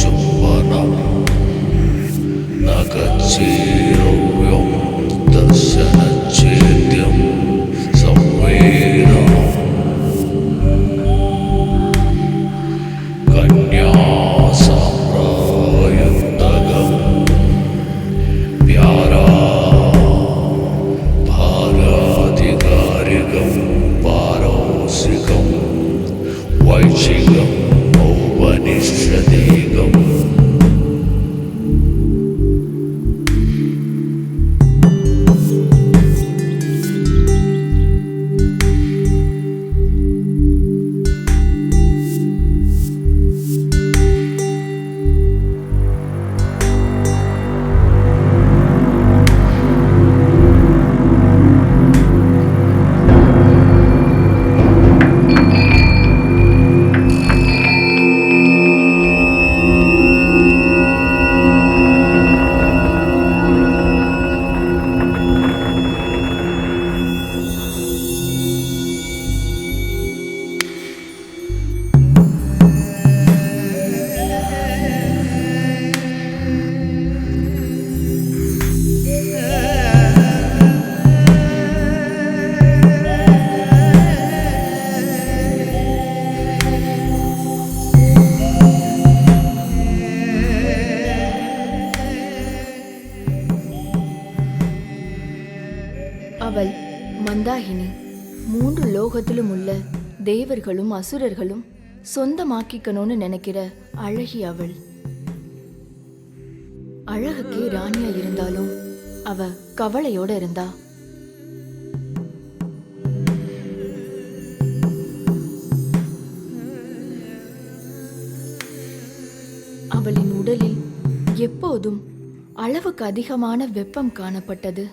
ചുംബനം നഖചീരവ്യം ദർശനഛേദ്യം സംവേദനം കന്യാസാമ്രായുക്തകം പ്യാരാ ഭാരാധികാരികം പാരോസികം വൈശികം ഔപനിഷദീകം அவள் மந்தாகினி. 3 லோகத்திலும் உள்ள தேவர்களும் அசுரர்களும் சொந்தமாக்கிக்கணும்னு நினைக்கிற அழகி அவள். அழகுக்கே ராணியா இருந்தாலும் அவ கவலையோட இருந்தா. அவளின் உடலில் எப்போதும் அளவுக்கு அதிகமான வெப்பம் காணப்பட்டது.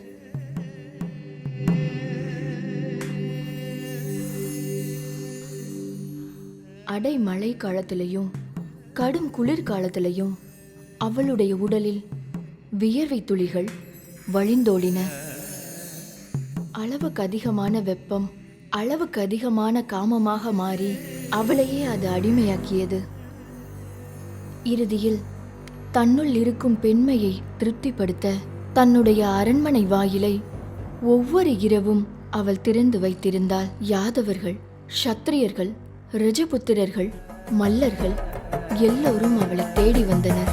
அடை மழை காலத்திலையும் கடும் குளிர் காலத்திலையும் அவளுடைய உடலில் வியர்வை துளிகள் வழிந்தோடின. அளவுக்கு அதிகமான வெப்பம் அளவுக்கு அதிகமான காமமாக மாறி அவளையே அது அடிமையாக்கியது. இறுதியில் தன்னுள் இருக்கும் பெண்மையை திருப்திப்படுத்த தன்னுடைய அரண்மனை வாயிலை ஒவ்வொரு இரவும் அவள் திறந்து வைத்திருந்தாள். யாதவர்கள், சத்திரியர்கள், ரஜபுத்திரர்கள், மல்லர்கள் எல்லோரும் அவளை தேடி வந்தனர்.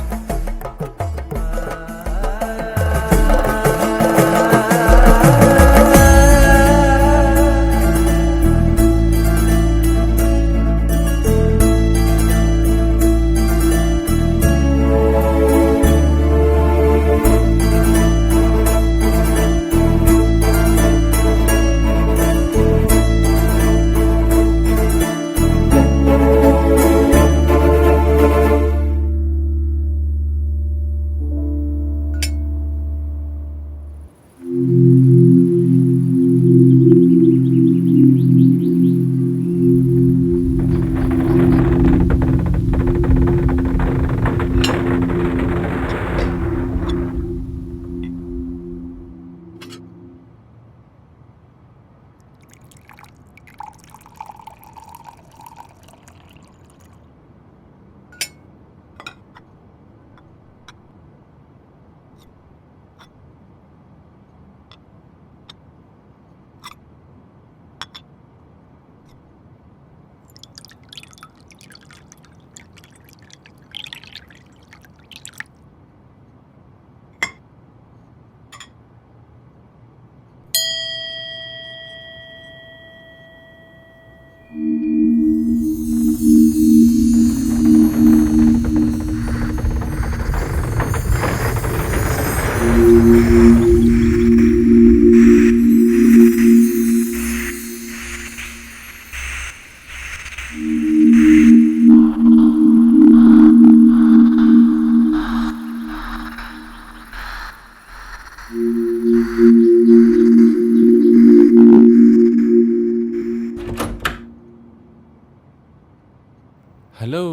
ஹலோ,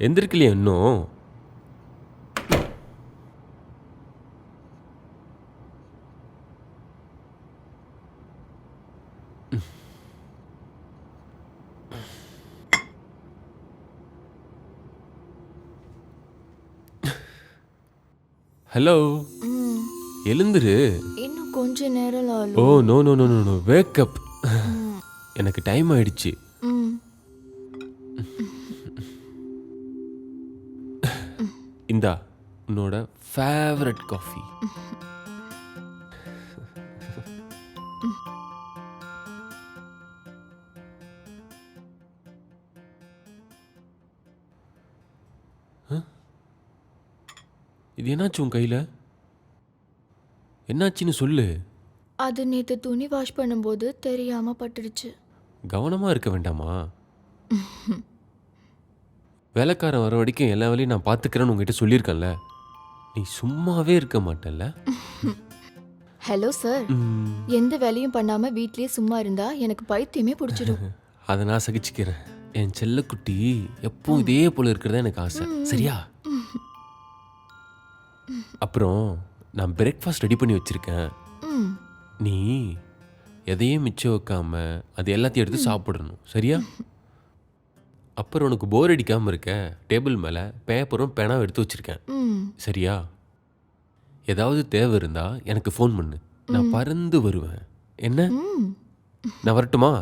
எந்திருக்கலையா இன்னும்? ஹலோ, ம், எழுந்துரு. இன்னும் கொஞ்ச நேரம் Lalu. Oh no no no no no, wake up. எனக்கு டைம் ஆயிடுச்சு. ம், இந்தா உன்னோட ஃபேவரட் காஃபி. இது என்னாச்சு உன் கையில்? என்னாச்சுன்னு சொல்லு. அது நேத்து துணி வாஷ் பண்ணும்போது தெரியாம பட்டுடுச்சு. கவனமாக இருக்க வேண்டாமா? வேலைக்காரன் வர வரைக்கும் எல்லா வேலையும் நான் பார்த்துக்கிறேன்னு உங்ககிட்ட சொல்லியிருக்கேன்ல. நீ சும்மாவே இருக்க மாட்டல்ல? ஹலோ சார், எந்த வேலையும் பண்ணாம வீட்லயே சும்மா இருந்தா எனக்கு பைத்தியமே பிடிச்சிடும். அதை நான் சகிச்சுக்கிறேன். என் செல்லக்குட்டி எப்பவும் இதே போல இருக்கிறதா எனக்கு ஆசை. சரியா? அப்புறம் நான் பிரேக்ஃபாஸ்ட் ரெடி பண்ணி வச்சிருக்கேன். ம், நீ எதையும் மிச்சம் வைக்காம அது எல்லாத்தையும் எடுத்து சாப்பிடணும். சரியா? அப்புறம் உனக்கு போர் அடிக்காமல் இருக்க டேபிள் மேலே பேப்பரும் பேனாவும் எடுத்து வச்சிருக்கேன். ம், சரியா? ஏதாவது தேவை இருந்தா எனக்கு ஃபோன் பண்ணு. நான் பறந்து வருவேன். என்ன? ம். நான் வரட்டுமா?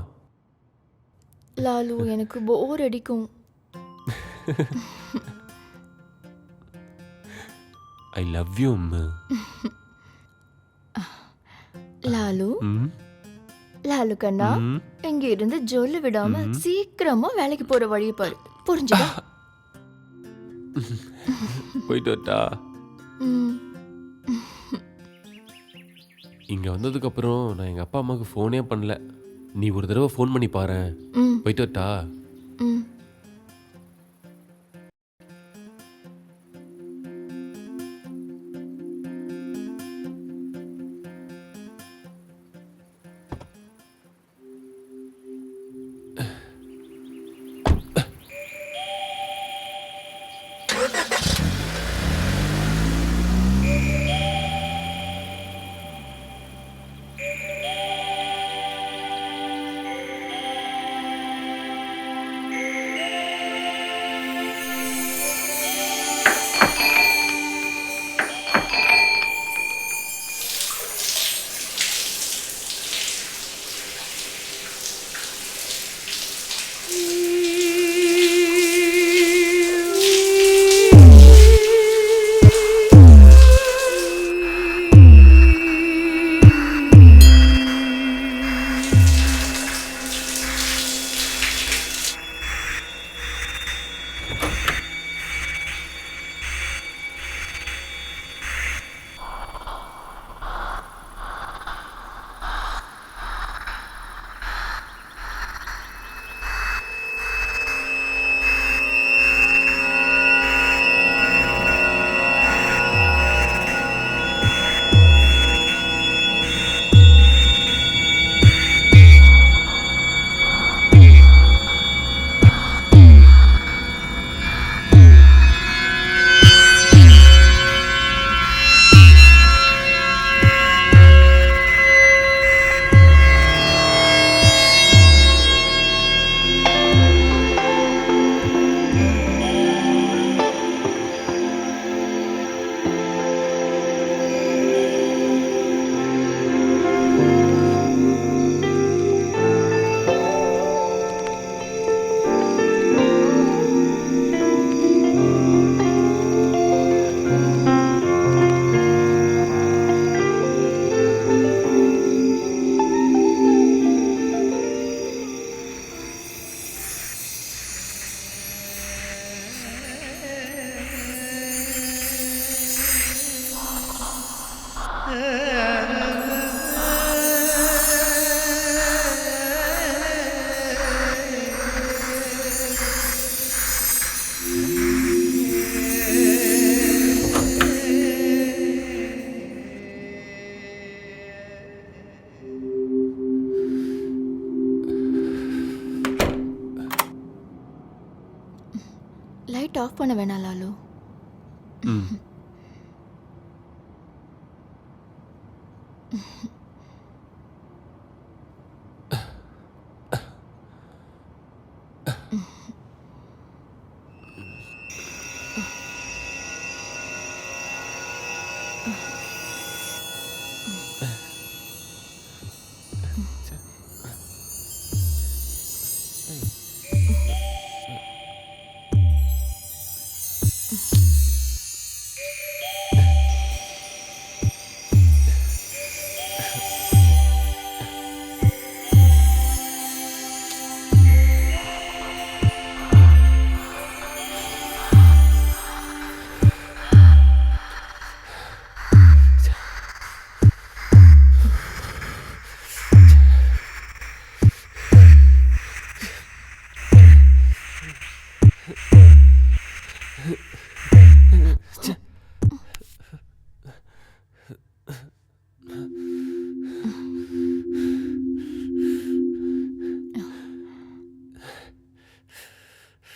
லாலு, எனக்கு போர் அடிக்கும். I love you Ammu. Lalu, ம், லாலு கண்ணா, ம். இங்க இருந்து ஜொல்லு விடாம சீக்கிரமா வேலைக்கு போற வழியை பாரு. புரிஞ்சுதா? போயிட்டு வரட்டா? ம், இங்கே வந்ததுக்கப்புறம் நான் எங்கள் அப்பா அம்மாவுக்கு ஃபோனே பண்ணல. நீ ஒரு தடவை ஃபோன் பண்ணி பாரேன். ம், போயிட்டு வரட்டா? ம். லைட் ஆஃப் பண்ண வேணாம் லாலு. ம்.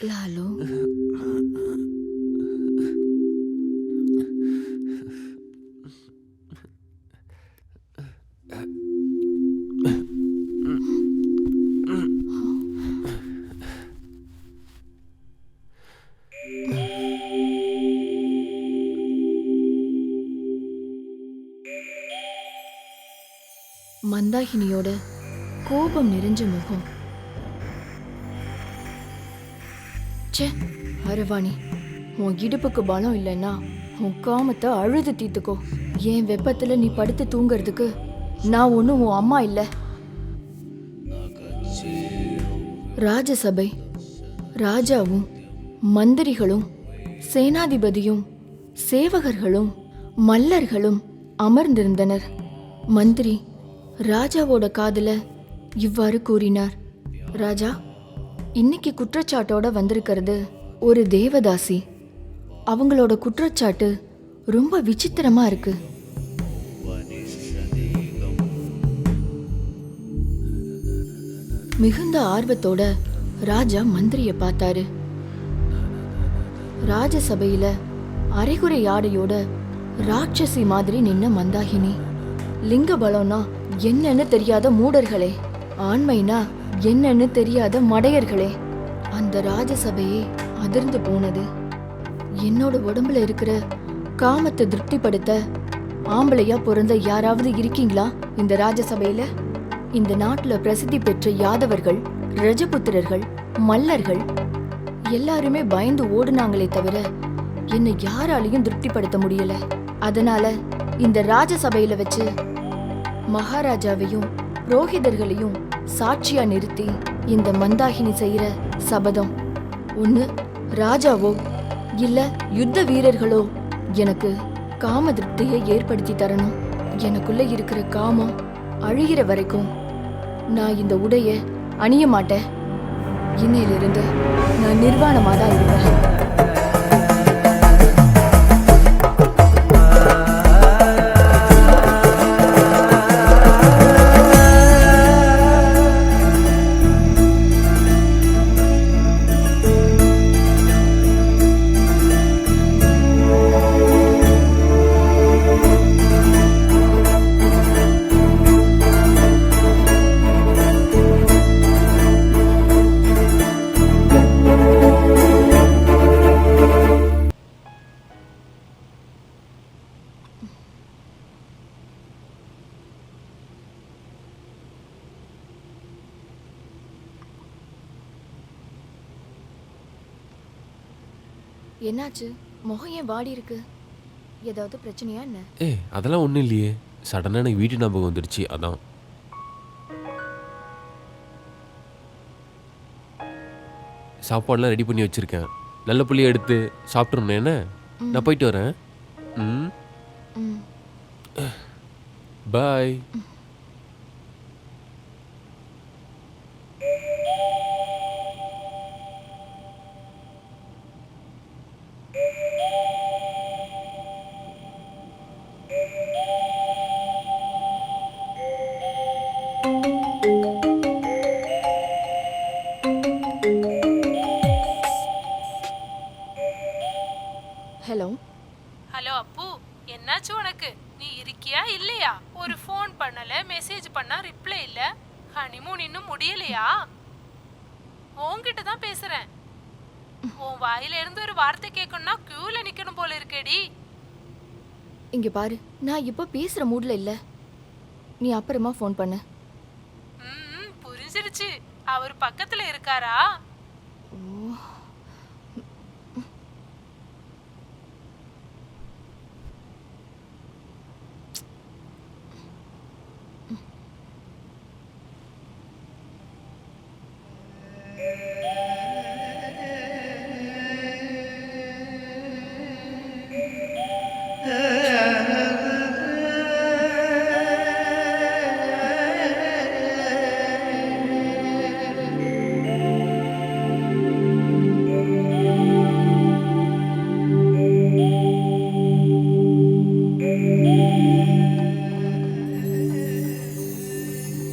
லாலு, மந்தாகினியோட கோபம் நிறைஞ்ச முகம். ச்சே, அரவாணி, உன் இடுப்புக்கு பலம் இல்லைன்னா உன் காமத்தை அழுது தீத்துக்கோ. என் வெப்பத்துல நீ படுத்து தூங்கறதுக்கு நான் ஒன்றும் உன் அம்மா இல்லை. ராஜசபை, ராஜாவும் மந்திரிகளும் சேனாதிபதியும் சேவகர்களும் மல்லர்களும் அமர்ந்திருந்தனர். மந்திரி ராஜாவோட காதுல இவ்வாறு கூறினார். ராஜா, இன்னைக்கு குற்றச்சாட்டோட வந்திருக்கிறது ஒரு தேவதாசி. அவங்களோட குற்றச்சாட்டு ரொம்ப விசித்திரமா இருக்கு. மிகுந்த ஆர்வத்தோட ராஜா மந்திரிய பார்த்தாரு. ராஜசபையில அரைகுறை ஆடையோட ராட்சசி மாதிரி நின்ன மந்தாகினி. லிங்க பலம்னா என்னன்னு தெரியாத மூடர்களே, ஆண்மைனா என்னன்னு தெரியாத மடையர்களே. அந்த ராஜசபையே அதிர்ந்து போனது. என்னோட உடம்புல இருக்கிற காமத்தை திருப்திப்படுத்த ஆம்பளையா பிறந்த யாராவது இருக்கீங்களா இந்த ராஜசபையில? இந்த நாட்டுல பிரசித்தி பெற்ற யாதவர்கள், ரஜபுத்திரர்கள், மல்லர்கள் எல்லாருமே பயந்து ஓடுனாங்களே தவிர என்னை யாராலையும் திருப்திப்படுத்த முடியல. அதனால இந்த ராஜசபையில வச்சு மகாராஜாவையும் புரோகிதர்களையும் சாட்சியா நிறுத்தி இந்த மந்தாகினி செய்யற சபதம், ஒண்ணு ராஜாவோ இல்ல யுத்த வீரர்களோ எனக்கு காம திருப்தியை ஏற்படுத்தி தரணும். எனக்குள்ள இருக்கிற காமம் அழிகிற வரைக்கும் நான் இந்த உடைய அணிய மாட்டேன். இன்னையிலிருந்து நான் நிர்வாணமா தான் இருப்பேன். என்னாச்சு? முகம் ஏன் வாடி இருக்கு? ஏதாவது பிரச்சனையா என்ன? அதெல்லாம் ஒன்றும் இல்லையே. சடனாக எனக்கு வீட்டு ஞாபகம் வந்துடுச்சு, அதான். சாப்பாடுலாம் ரெடி பண்ணி வச்சுருக்கேன். நல்ல புள்ளியை எடுத்து சாப்பிட்றணும். என்ன, நான் போயிட்டு வரேன். பாய். ஹலோ. ஹலோ அப்பு, என்னாச்சு உனக்கு? நீ இருக்கியா இல்லையா? ஒரு ஃபோன் பண்ணல, மெசேஜ் பண்ணா ரிப்ளை இல்ல. ஹனிமூன் இன்னும் முடியலையா? உன்கிட்ட தான் பேசுறேன். உன் வாயில இருந்து ஒரு வார்த்தை கேட்கணும்னா கியூல நிக்கணும் போல இருக்கேடி. இங்க பாரு, நான் இப்போ பேசுற மூட்ல இல்ல. நீ அப்புறமா ஃபோன் பண்ணு. புரிஞ்சிருச்சு. அவர் பக்கத்துல இருக்காரா?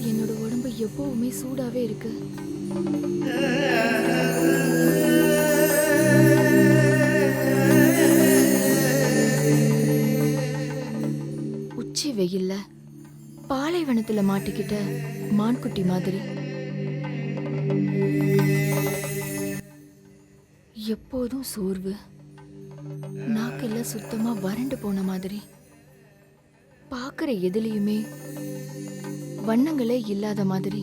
என்னோட உடம்பு எப்பவுமே சூடாவே இருக்கு. உச்சி வெயில்ல பாலைவனத்துல மாட்டிக்கிட்ட மான்குட்டி மாதிரி எப்போதும் சோர்வு, நாக்கெல்லாம் சுத்தமா வறண்டு போன மாதிரி, பார்க்குற எதுலையுமே வண்ணங்களே இல்லாத மாதிரி.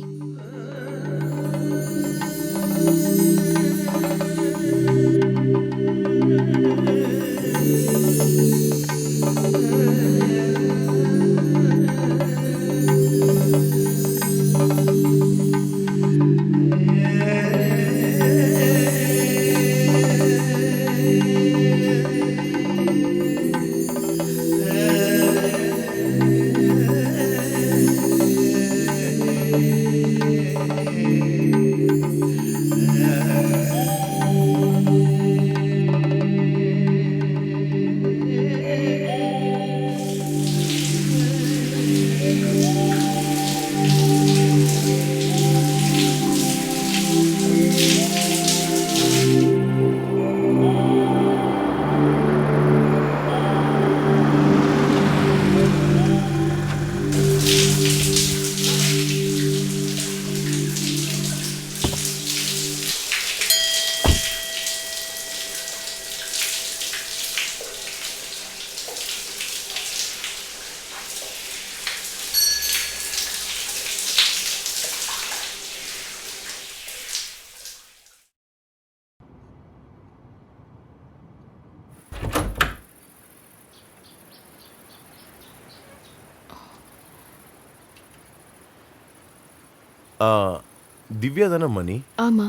திவ்யா தானே மணி? ஆமா.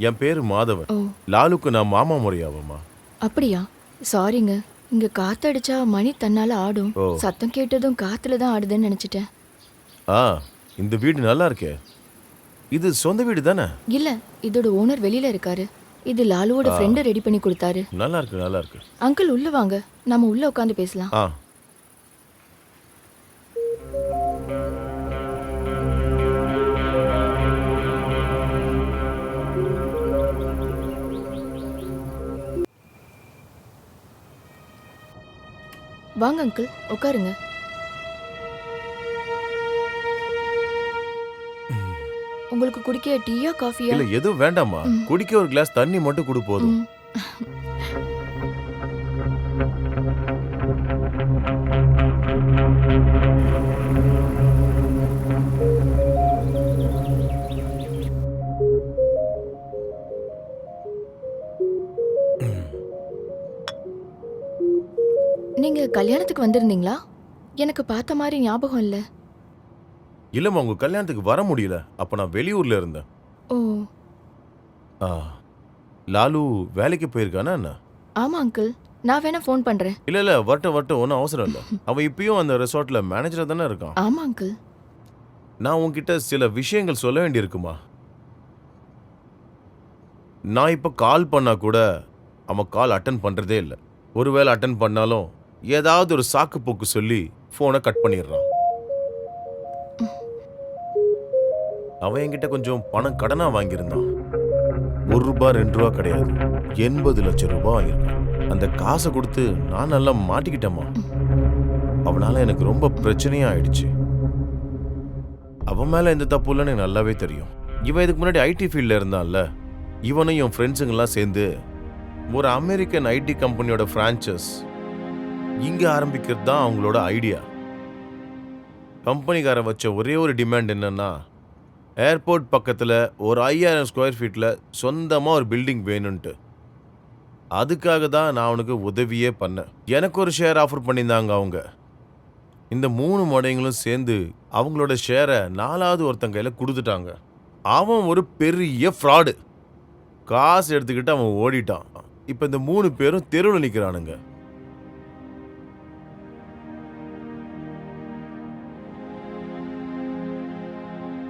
என் பேரு மாதவன். ஓ, லாலுக்கு நான் மாமா முறையாவம்மா. அப்படியா? சாரிங்க, இங்க காத்தடிச்சா மணி தன்னால ஆடும். ஓ. சத்தம் கேட்டதும் காத்துல தான் ஆடுதுன்னு நினைச்சிட்டேன். இந்த வீடு நல்லா இருக்கே. இது சொந்த வீடு தானே? இல்ல, இதோட ஓனர் வெளியில இருக்காரு. இது லாலுவோட ஃப்ரெண்ட் ரெடி பண்ணி கொடுத்தாரு. நல்லா இருக்கு, நல்லா இருக்கு. அங்கிள் உள்ள வாங்க, நம்ம உள்ள உட்காந்து பேசலாம். வாங்க அங்கிள், உட்காருங்க. உங்களுக்கு குடிக்க டீயா காஃபியா? இல்ல எதுவும் வேண்டாமா. குடிக்க ஒரு கிளாஸ் தண்ணி மட்டும் குடு போதும். நீங்க கல்யாணத்துக்கு வந்திருந்தீங்களா? எனக்கு பார்த்த மாதிரி ஞாபகம் இல்ல. இல்லம்மா, உங்க கல்யாணத்துக்கு வர முடியல. அப்ப நான் வெளியூர்ல இருந்தேன். ஓ. லாலு வேலைக்கு போயிருக்கானா என்ன? ஆமா அங்கிள், நான் வேணா ஃபோன் பண்றேன். இல்ல வரட்டும், ஒன்றும் அவசரம் இல்லை. அவன் இப்பயும் அந்த ரெசார்ட்ல மேனேஜரா தானே இருக்கான். ஆமா அங்கிள். நான் உன்கிட்ட சில விஷயங்கள் சொல்ல வேண்டியிருக்குமா. நான் இப்ப கால் பண்ணா கூட அவன் கால் அட்டன் பண்றதே இல்லை. ஒருவேளை அட்டன் பண்ணாலும் ஏதாவது ஒரு சாக்கு போக்கு சொல்லி போனை கட் பண்ணிடுறான். அவன் என்கிட்ட கொஞ்சம் பணம் கடனா வாங்கியிருந்தான். ₹1 2 கிடையாது, 80 லட்சம் ரூபாய் வாங்கியிருக்கான். அந்த காசை கொடுத்து நான் நல்லா மாட்டிக்கிட்டேம்மா. அவனால எனக்கு ரொம்ப பிரச்சனையா ஆயிடுச்சு. அவன் மேல எந்த தப்பு இல்லைன்னு எனக்கு நல்லாவே தெரியும். இவன் இதுக்கு முன்னாடி ஐடி ஃபீல்ட்ல இருந்தான்ல. இவனும் என் ஃப்ரெண்ட்ஸுங்கெல்லாம் சேர்ந்து ஒரு அமெரிக்கன் ஐடி கம்பெனியோட பிரான்ச்சஸ் இங்க ஆரம்பிக்கிறது தான் அவங்களோட ஐடியா. கம்பெனிக்கார வச்ச ஒரே ஒரு டிமாண்ட் என்னன்னா, ஏர்போர்ட் பக்கத்தில் ஒரு 5000 ஸ்கொயர் ஃபீட்டில் சொந்தமாக ஒரு பில்டிங் வேணும்ன்ட்டு. அதுக்காக தான் நான் அவனுக்கு உதவியே பண்ணேன். எனக்கு ஒரு ஷேர் ஆஃபர் பண்ணியிருந்தாங்க அவங்க. இந்த 3 மடைங்களும் சேர்ந்து அவங்களோட ஷேரை 4வது ஒருத்தன் கையில் கொடுத்துட்டாங்க. அவன் ஒரு பெரிய ஃப்ராடு. காசு எடுத்துக்கிட்டு அவன் ஓடிட்டான். இப்போ இந்த 3 பேரும் தெருவில் நிற்கிறானுங்க.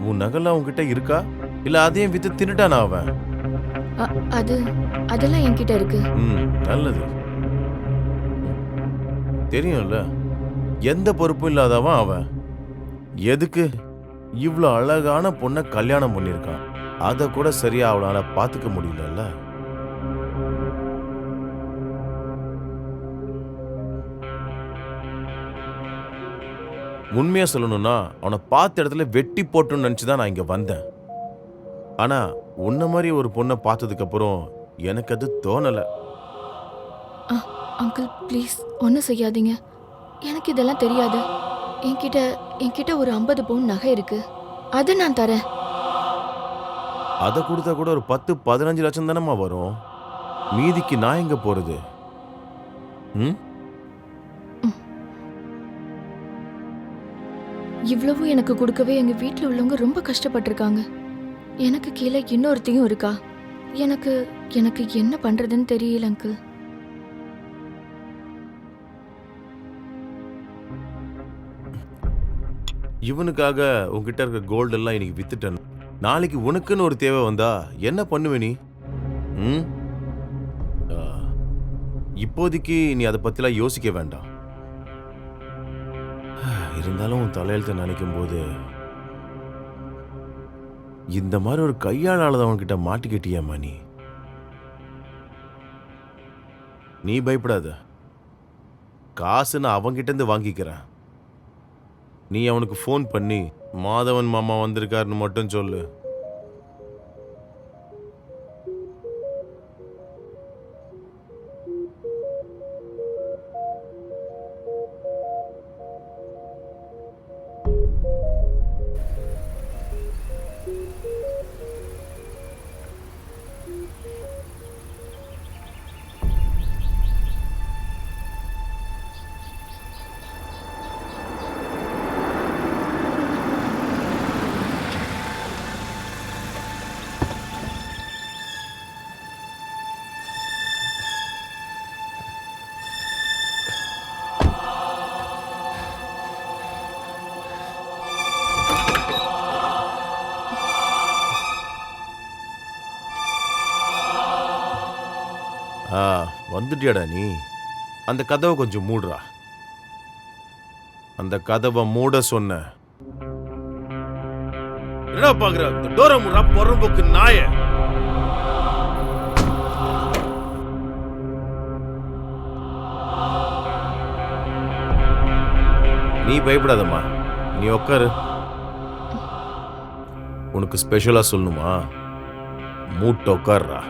உன் நகல் அவன்கிட்ட இருக்கா இல்ல அதையும் வித்து தின்னுட்டானா அவன்? அதெல்லாம் என்கிட்ட இருக்கு. நல்லது. தெரியும்ல, எந்த பொறுப்பும் இல்லாதவன் அவன். எதுக்கு இவ்வளோ அழகான பொண்ணை கல்யாணம் பண்ணியிருக்கான்? அதை கூட சரியா அவளால பார்த்துக்க முடியலல்ல. உண்மையா சொல்லணும்னா அவனை பார்த்த இடத்துல வெட்டி போட்டுன்னு நினச்சிதான் நான் இங்க வந்தேன். ஆனா உன்ன மாதிரி ஒரு பொண்ணை பார்த்ததுக்கு அப்புறம் எனக்கு அது தோணலை. அங்கிள் ப்ளீஸ் ஒன்றும் செய்யாதீங்க. எனக்கு இதெல்லாம் தெரியாது. என்கிட்ட ஒரு 50 பவுன் நகை இருக்கு, அதை நான் தரேன். அதை கொடுத்தா கூட ஒரு 10-15 லட்சம் தானம்மா வரும். மீதிக்கு நான் எங்க போறது? இவ்வளவு எனக்கு கொடுக்கவே எங்க வீட்டில் உள்ளவங்க ரொம்ப கஷ்டப்பட்டிருக்காங்க. எனக்கு கீழே இன்னொருத்தையும் இருக்கா. எனக்கு என்ன பண்றதுன்னு தெரியல அங்கிள். இவனுக்காக உன்கிட்ட இருக்க கோல்டு எல்லாம் இன்னைக்கு வித்துட்டேன். நாளைக்கு உனக்குன்னு ஒரு தேவை வந்தா என்ன பண்ணுவே நீ? இப்போதைக்கு நீ அதை பத்திலாம் யோசிக்க வேண்டாம். இருந்தாலும் உன் தலையெழுத்தை நினைக்கும் போது இந்த மாதிரி ஒரு கையாளாதவன்கிட்ட மாட்டிக்கிட்டியம்மா நீ. நீ பயப்படாத, காசு நான் அவன்கிட்ட இருந்து வாங்கிக்கிறேன். நீ அவனுக்கு ஃபோன் பண்ணி மாதவன் மாமா வந்திருக்காருன்னு மட்டும் சொல்லு. வந்துட்டியாடா நீ? அந்த கதவை கொஞ்சம் மூடுறா. அந்த கதவை மூட சொன்ன. என்ன பாக்குற? டோரை மூடுறா பொறம்போக்கு நாய. நீ பயப்படாதம்மா, நீ உட்காரு. உனக்கு ஸ்பெஷலா சொல்லணுமா? மூட்டை உட்கார்றா.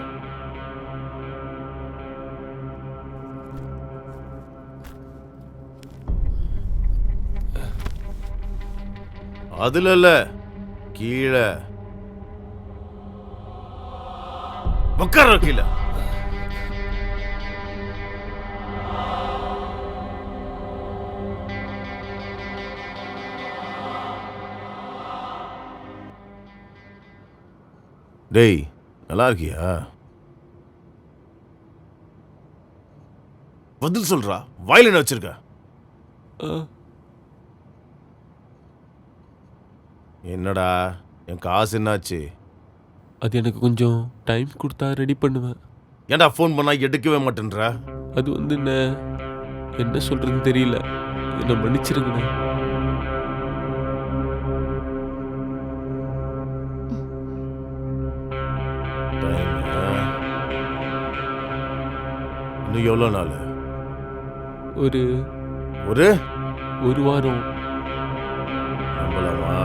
அதுல இல்ல, கீழே உட்கார. கீழே டேய், நல்லா இருக்கியா? பதில் சொல்றா. வாயில என்ன வச்சிருக்க? என்னடா என் காசு என்னாச்சு? அது எனக்கு கொஞ்சம் டைம் கொடுத்தா ரெடி பண்ணுவேன். ஏன்டா ஃபோன் பண்ணா எடுக்கவே மாட்டேன்ற? அது வந்து என்ன சொல்றதுன்னு தெரியல, என்ன மன்னிச்சிருங்கண்ணே. இன்னும் எவ்வளோ நாள்? ஒரு ஒரு ஒரு வாரம். நம்பலாமா?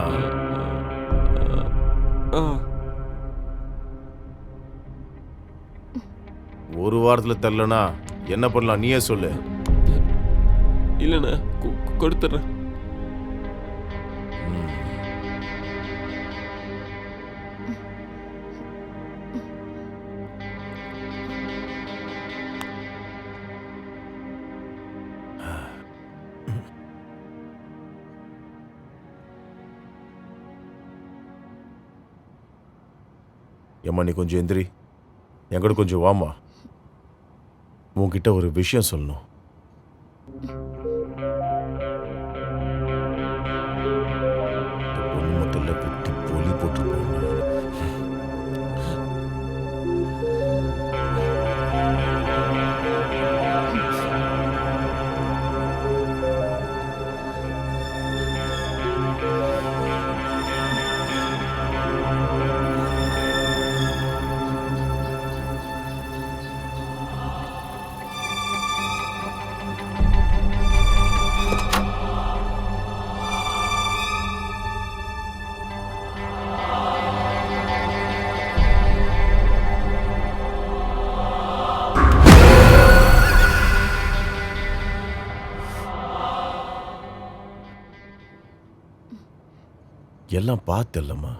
ஒரு வாரத்தில் தரலனா என்ன பண்ணலாம் நீயே சொல்லு. இல்லைண்ணா, கொடுத்துட்றேன். ஏம்மா நீ கொஞ்சம் எந்திரி, என் கூட கொஞ்சம் வாம்மா. உன்கிட்ட ஒரு விஷயம் சொல்லணும். இந்த பொண்ணு மட்டும் இல்லை, வெட்டி பொலி போட்டுருப்போம். எல்லாம் பார்த்தல்லம்மா,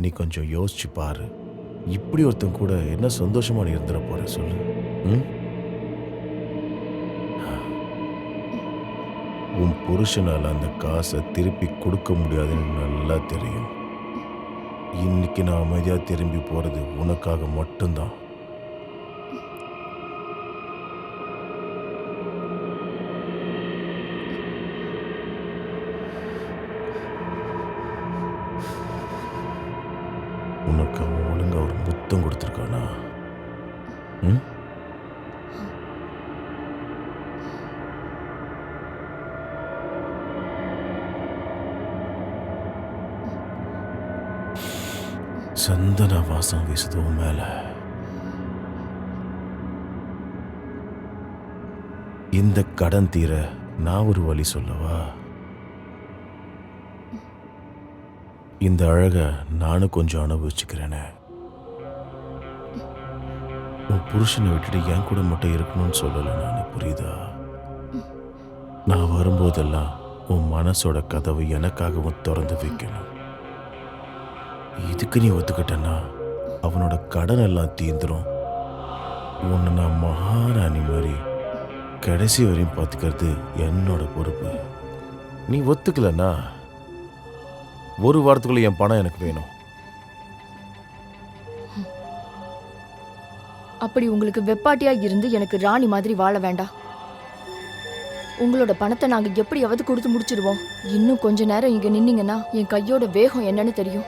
நீ கொஞ்சம் யோசிச்சு பாரு. இப்படி ஒருத்தன் கூட என்ன சந்தோஷமா நீ இருந்துட போற சொல்லு. ம்? உன் புருஷனால அந்த காசை திருப்பி கொடுக்க முடியாதுன்னு நல்லா தெரியும். இன்னைக்கு நான் அமைதியா திரும்பி போறது உனக்காக மட்டும்தான். உனக்கு அவன் ஒழுங்கா ஒரு முத்தம் கொடுத்துருக்கானா? ம்? சந்தன வாசம் வீசுது உன் மேல. இந்த கடன் தீர நான் ஒரு வழி சொல்லவா? இந்த அழக நானும் கொஞ்சம் அனுபவிச்சுக்கிறேனே. உன் புருஷனை விட்டுட்டு என் கூட மட்டும் இருக்கணும்னு சொல்லலை நான், புரியுதா? நான் வரும்போதெல்லாம் உன் மனசோட கதவை எனக்காகவும் திறந்து வைக்கணும். இதுக்கு நீ ஒத்துக்கிட்டனா அவனோட கடன் எல்லாம் தீந்துரும். உன்னை நான் மகாராணி மாதிரி கடைசி வரையும் பார்த்துக்கிறது என்னோட பொறுப்பு. நீ ஒத்துக்கலன்னா ஒரு வாரத்துக்குள்ள என் பணம் எனக்கு வேணும். அப்படி உங்களுக்கு வெப்பாட்டியா இருந்து எனக்கு ராணி மாதிரி வாழ வேண்டாம். உங்களோட பணத்தை நாங்க எப்படியாவது கொடுத்து முடிச்சிருவோம். இன்னும் கொஞ்ச நேரம் இங்க நின்னீங்கன்னா என் கையோட வேகம் என்னன்னு தெரியும்.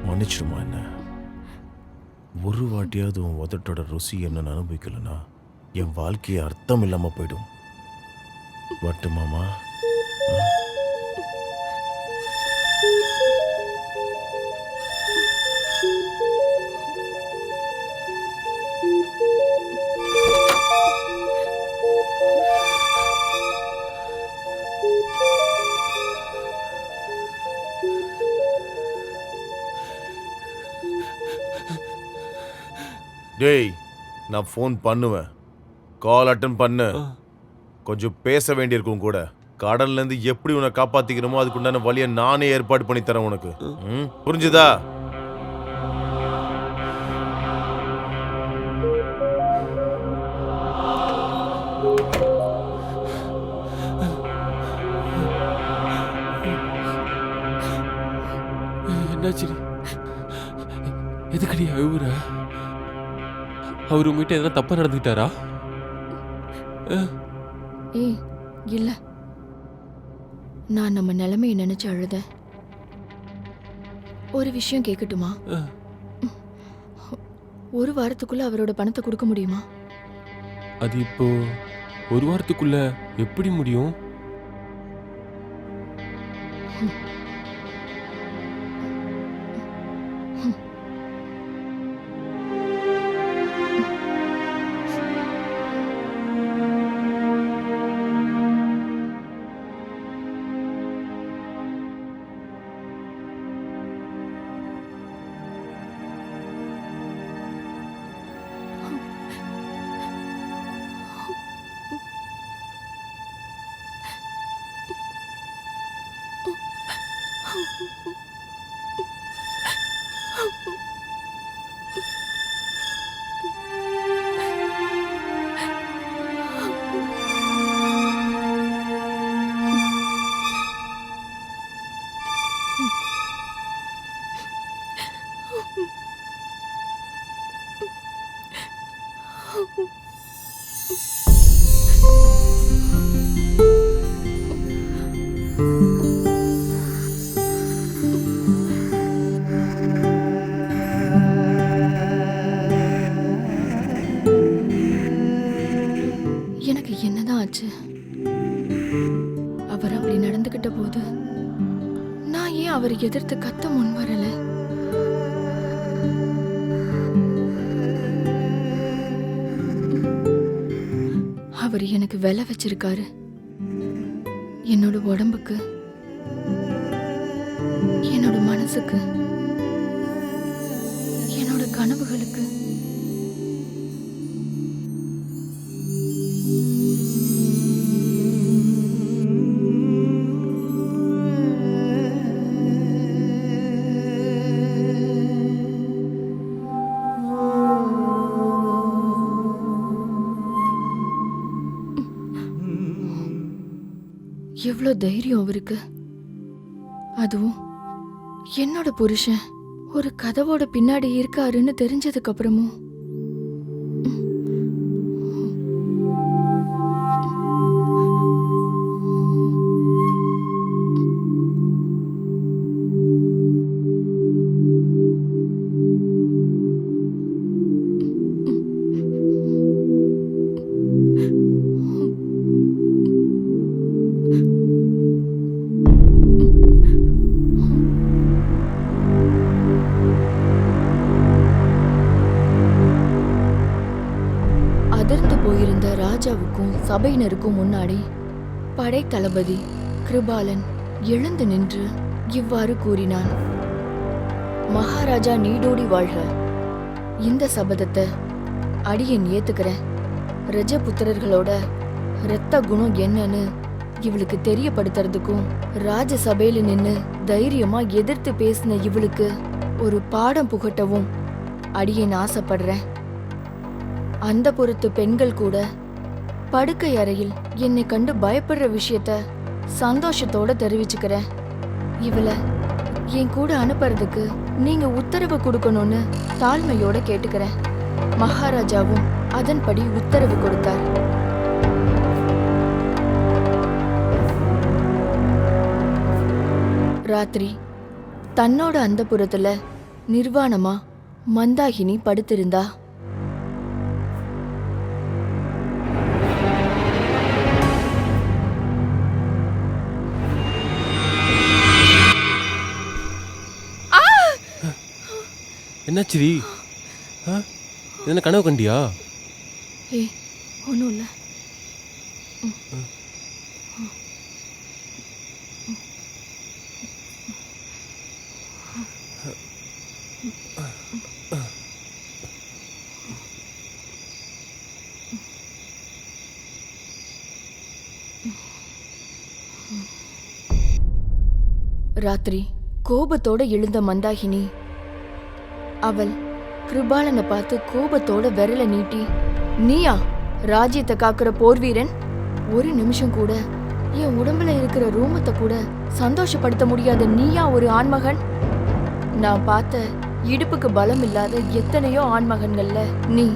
மன்னிச்சிடுமா என்ன? ஒரு வாட்டியாவது உன் உதட்டோட ருசி என்னன்னு அனுபவிக்கலனா என் வாழ்க்கையை அர்த்தம் இல்லாம போயிடும். வட்டு மாமா. டேய், நான் ஃபோன் பண்ணுவேன், கால் அட்டன் பண்ணு. கொஞ்சம் பேச வேண்டியிருக்கும் கூட. கடல்ல இருந்து எப்படி உன்னை காப்பாத்திக்கிறோமோ அதுக்குண்டான வழியை நானே ஏற்பாடு பண்ணி தரேன் உனக்கு. புரிஞ்சுதா? என்னாச்சு? எதுக்கடி அழுவுற? அவர் உங்ககிட்ட எதனா தப்பா நடந்துக்கிட்டாரா? ஏய் இல்ல, நான் நம்ம நிலைமையை நினைச்சு அழுத. ஒரு விஷயம் கேட்கட்டுமா? ஒரு வாரத்துக்குள்ள அவரோட பணத்தை கொடுக்க முடியுமா? அது இப்போ ஒரு வாரத்துக்குள்ள எப்படி முடியும்? எனக்கு என்னதான் ஆச்சு? அவர் அப்படி நடந்துகிட்ட போது நான் ஏன் அவரை எதிர்த்து கத்த முன் வரல? அவர் எனக்கு விலை வச்சிருக்காரு. என்னோட உடம்புக்கு, என்னோட மனசுக்கு, என்னோட கனவுகளுக்கு. எவ்வளோ தைரியம் அவருக்கு! அதுவும் என்னோட புருஷன் ஒரு கதவோட பின்னாடி இருக்காருன்னு தெரிஞ்சதுக்கு அப்புறமும். அதிர்ந்து போயிருந்த ராஜாவுக்கும் சபையினருக்கும் முன்னாடி படை தளபதி கிருபாலன் எழுந்து நின்று இவ்வாறு கூறினான். மகாராஜா நீடோடி வாழ்க. இந்த சபதத்தை அடியேன் ஏத்துக்கிறேன். ரஜபுத்திரர்களோட இரத்த குணம் என்னன்னு இவளுக்கு தெரியப்படுத்துறதுக்கும் ராஜசபையில நின்னு தைரியமா எதிர்த்து பேசின இவளுக்கு ஒரு பாடம் புகட்டவும் அடியேன் ஆசைப்படுறேன். அந்த புறத்து பெண்கள் கூட படுக்கை அறையில் என்னை கண்டு பயப்படுற விஷயத்த சந்தோஷத்தோட தெரிவிச்சுக்கிறேன். இவளை என் கூட அனுப்புறதுக்கு நீங்க உத்தரவு கொடுக்கணும்னு தாழ்மையோட கேட்டுக்கிறேன். மகாராஜாவும் அதன்படி உத்தரவு கொடுத்தார். ராத்திரி தன்னோட அந்தப்புறத்துல நிர்வாணமா மந்தாகினி படுத்திருந்தா. என்னாச்சுரி? என்ன கனவு கண்டியா? ஏய் ஒன்றும் இல்லை. ராத்திரி கோபத்தோட எழுந்த மந்தாகினி அவள் கிருபாலனை பார்த்து கோபத்தோட விரல நீட்டி, நீயா ராஜ்யத்தை காக்குற போர்வீரன்? ஒரு நிமிஷம் கூட என் உடம்புல இருக்கிற ரோமத்தை கூட சந்தோஷப்படுத்த முடியாத நீயா ஒரு ஆண்மகன்? நான் பார்த்த இடுப்புக்கு பலம் இல்லாத எத்தனையோ ஆண்மகன்கள்ல நீ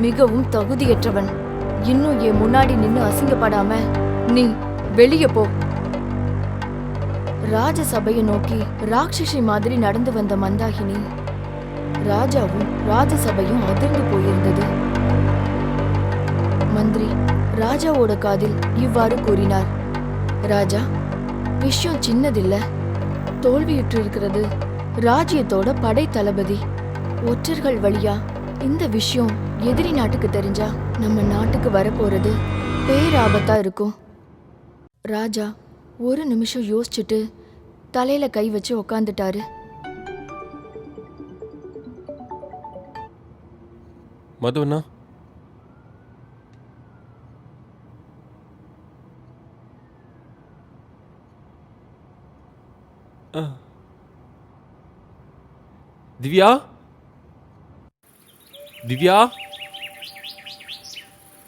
மிகவும் தகுதியற்றவன். இன்னும் என் முன்னாடி நின்னு அசிங்கப்படாம நீ வெளியே போ. ராஜசபையை நோக்கி ராட்சசி மாதிரி நடந்து வந்த மந்தாகினி ராஜாவும் ராஜசபையும் அதிர்ந்து போயிருந்தது. மந்திரி ராஜாவோட காதில் இவ்வாறு கூறினார், ராஜா, விஷயம் சின்னதில்ல. தோல்வியுற்று இருக்கிறது ராஜ்யத்தோட படை தளபதி. ஒற்றர்கள் வழியா இந்த விஷயம் எதிரி நாட்டுக்கு தெரிஞ்சா நம்ம நாட்டுக்கு வரப்போறது பேராபத்தா இருக்கும். ராஜா ஒரு நிமிஷம் யோசிச்சுட்டு தலையில கை வச்சு உக்காந்துட்டாரு. மதுவண்ணா, திவ்யா, திவ்யா,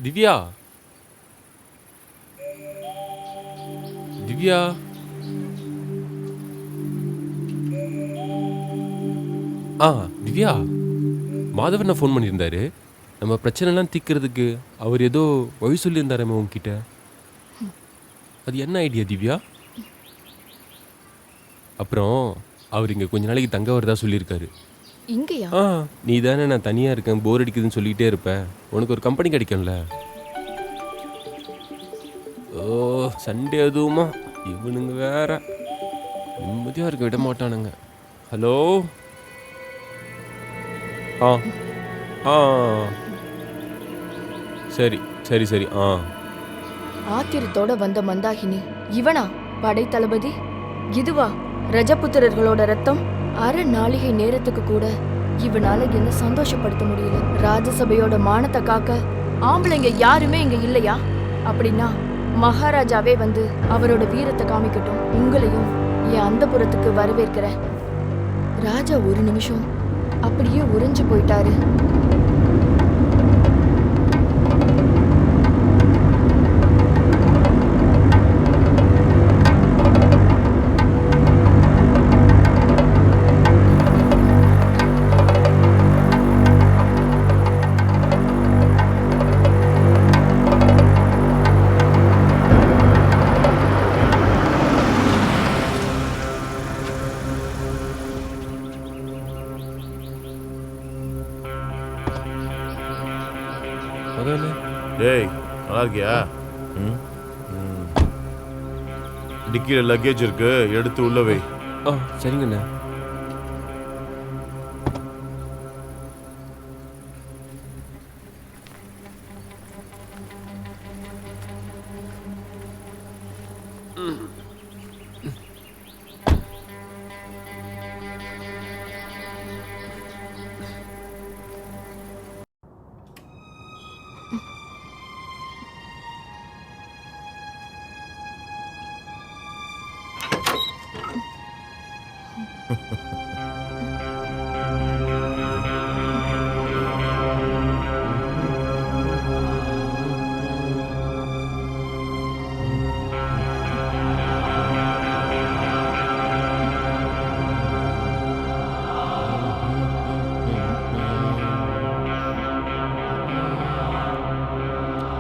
திவ்யா, திவ்யா. திவ்யா, மாதவண்ணா ஃபோன் பண்ணியிருந்தாரு. நம்ம பிரச்சனைலாம் தீர்க்கறதுக்கு அவர் ஏதோ வழி சொல்லியிருந்தாரே உங்ககிட்ட. அது என்ன ஐடியா திவ்யா? அப்புறம் அவர் இங்கே கொஞ்ச நாளைக்கு தங்க வரதா சொல்லியிருக்காரு. இங்கயா? நீ தானே நான் தனியாக இருக்கேன், போர் அடிக்குதுன்னு சொல்லிகிட்டே இருப்பேன். உனக்கு ஒரு கம்பெனி கிடைக்கும்ல. ஓ, சண்டே அதுவுமா? இவனுங்க வேற நிம்மதியாக இருக்க விட மாட்டானுங்க. ஹலோ. சரி சரி சரி. ஆத்திரத்தோட வந்த மந்தாகினி, இவனா படை தளபதி? இதுவா ரஜபுத்திரர்களோட ரத்தம்? அரை நாளிகை நேரத்துக்கு கூட இவனால என்ன சந்தோஷப்படுத்த முடியல. ராஜசபையோட மானத்தை காக்க ஆம்பளைங்க யாருமே இங்க இல்லையா? அப்படின்னா மகாராஜாவே வந்து அவரோட வீரத்தை காமிக்கட்டும். உங்களையும் என் அந்தப்புறத்துக்கு வரவேற்கிறேன். ராஜா ஒரு நிமிஷம் அப்படியே உறைஞ்சு போயிட்டாரு. டேய், நல்லா இருக்கியா? டிக்கில லக்கேஜ் இருக்கு, எடுத்து உள்ள வை. சரிங்கண்ணா.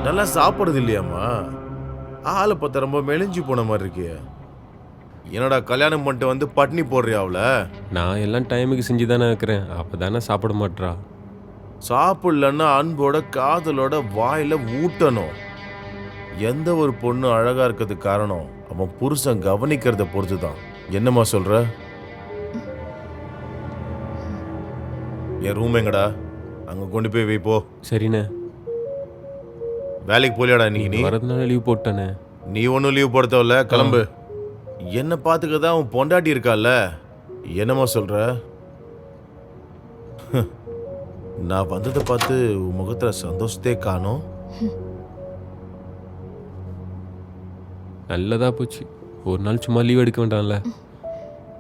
நல்லா சாப்பிடுறது இல்லையாம்மா? ஆளை பார்த்தா ரொம்ப மெலிஞ்சு போன மாதிரி இருக்கு. என்னடா கல்யாணம் பண்ணிட்டு வந்து பட்னி போடுறியா அவள? நான் எல்லாம் டைமுக்கு செஞ்சு தானே வைக்கிறேன், அப்போ தானே சாப்பிட மாட்றா. சாப்பிடலன்னா அன்போட காதலோட வாயில ஊட்டணும். எந்த ஒரு பொண்ணு அழகா இருக்கிறதுக்கு காரணம் அவன் புருஷன் கவனிக்கிறத பொறுத்து தான். என்னம்மா சொல்ற? என் ரூம் எங்கடா? அங்க கொண்டு போய் வை போ. சரிண்ணே. வேலைக்கு போலியாடா இன்னைக்கு? நீ வரதுனால லீவ் போட்டானே. நீ ஒன்றும் லீவ் போட தேவையில்ல, கிளம்பு. என்ன பார்த்துக்க தான் உன் பொண்டாட்டி இருக்கால. என்னம்மா சொல்ற? நான் வந்ததை பார்த்து உன் முகத்துல சந்தோஷத்தே காணோம். நல்லதா போச்சு. ஒரு நாள் சும்மா லீவ் எடுக்க வேண்டாம்ல.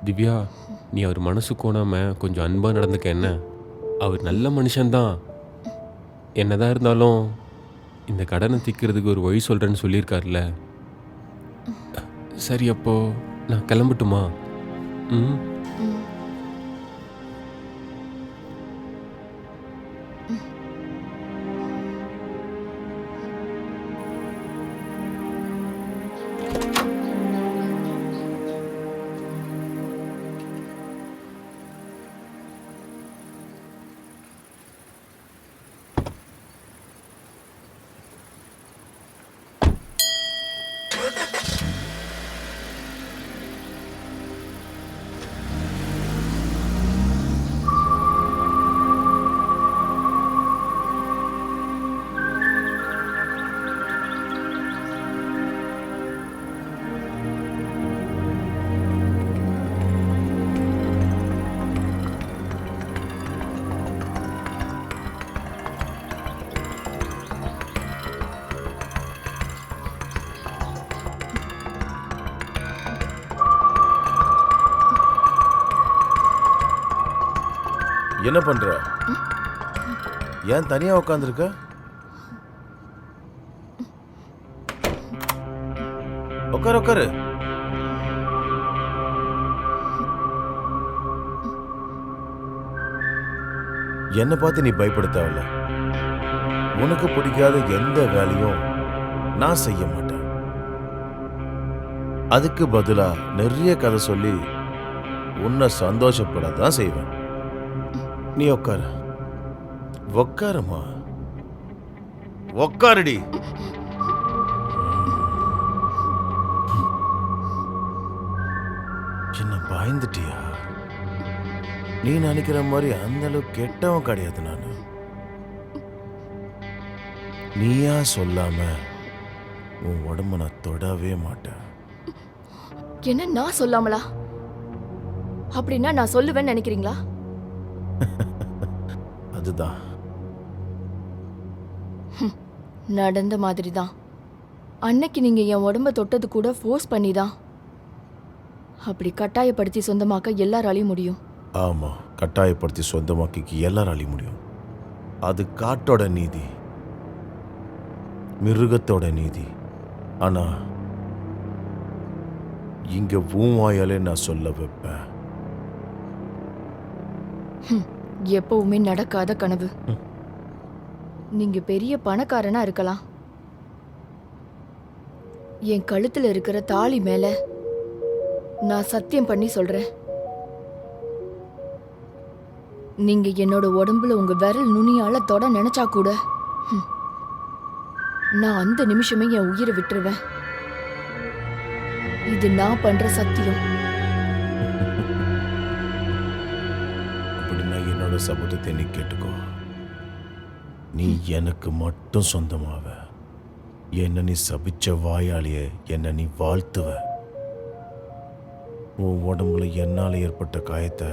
திவ்யா, நீ அவர் மனசு கோணாம கொஞ்சம் அன்பா நடந்துக்க என்ன? அவர் நல்ல மனுஷன்தான். என்னதான் இருந்தாலும் இந்த கடனை தீர்க்கிறதுக்கு ஒரு வழி சொல்றேன்னு சொல்லியிருக்காருல்ல. சரி, அப்போ நான் கிளம்பட்டுமா? ம். என்ன பண்ற? ஏன் தனியா உட்காந்துருக்க? உட்காரு உட்காரு. என்னை பார்த்து நீ பயப்பட தேவையில்ல. உனக்கு பிடிக்காத எந்த வேலையும் நான் செய்ய மாட்டேன். அதுக்கு பதிலா நிறைய கதை சொல்லி உன்னை சந்தோஷப்பட தான் செய்வேன். நீ உட்காரு. உட்காருமா, உட்காருடி. என்ன பயந்துட்டியா? நீ நினைக்கிற மாதிரி அந்த அளவுக்கு கெட்டவன் கிடையாது நானு. நீயா சொல்லாம உன் உடம்ப நான் தொடவே மாட்டேன். என்ன நான் சொல்லாமலா? அப்படின்னா நான் சொல்லுவேன்னு நினைக்கிறீங்களா? அதுதான் நடந்த மாதிரி தான். அன்னைக்கு நீங்க என் உடம்ப தொட்டது கூட ஃபோர்ஸ் பண்ணி தான். அப்படி கட்டாயப்படுத்தி சொந்தமாக்க எல்லாராலையும் முடியும். ஆமா, கட்டாயப்படுத்தி சொந்தமாக்கிக்கு எல்லாராலையும் முடியும். அது காட்டோட நீதி, மிருகத்தோட நீதி. ஆனா இங்க பூமாயாலே நான் சொல்ல வைப்பேன். எப்பவுமே நடக்காத கனவு. நீங்க பெரிய பணக்காரனா இருக்கலாம். என் கழுத்துல இருக்கிற தாலி மேல நான் சத்தியம் பண்ணி சொல்றேன், நீங்க என்னோட உடம்புல உங்க விரல் நுனியால தொட நினைச்சா கூட நான் அந்த நிமிஷமே என் உயிரை விட்டுருவேன். இது நான் பண்ற சத்தியம். அப்படின்னா என்னோட சபதத்தை நீ கேட்டுக்கோ. நீ எனக்கு மட்டும் சொந்தமாவ. என்ன நீ சபிச்ச வாயாலேயே என்ன நீ வாழ்த்துவ. உன் உடம்புல என்னால் ஏற்பட்ட காயத்தை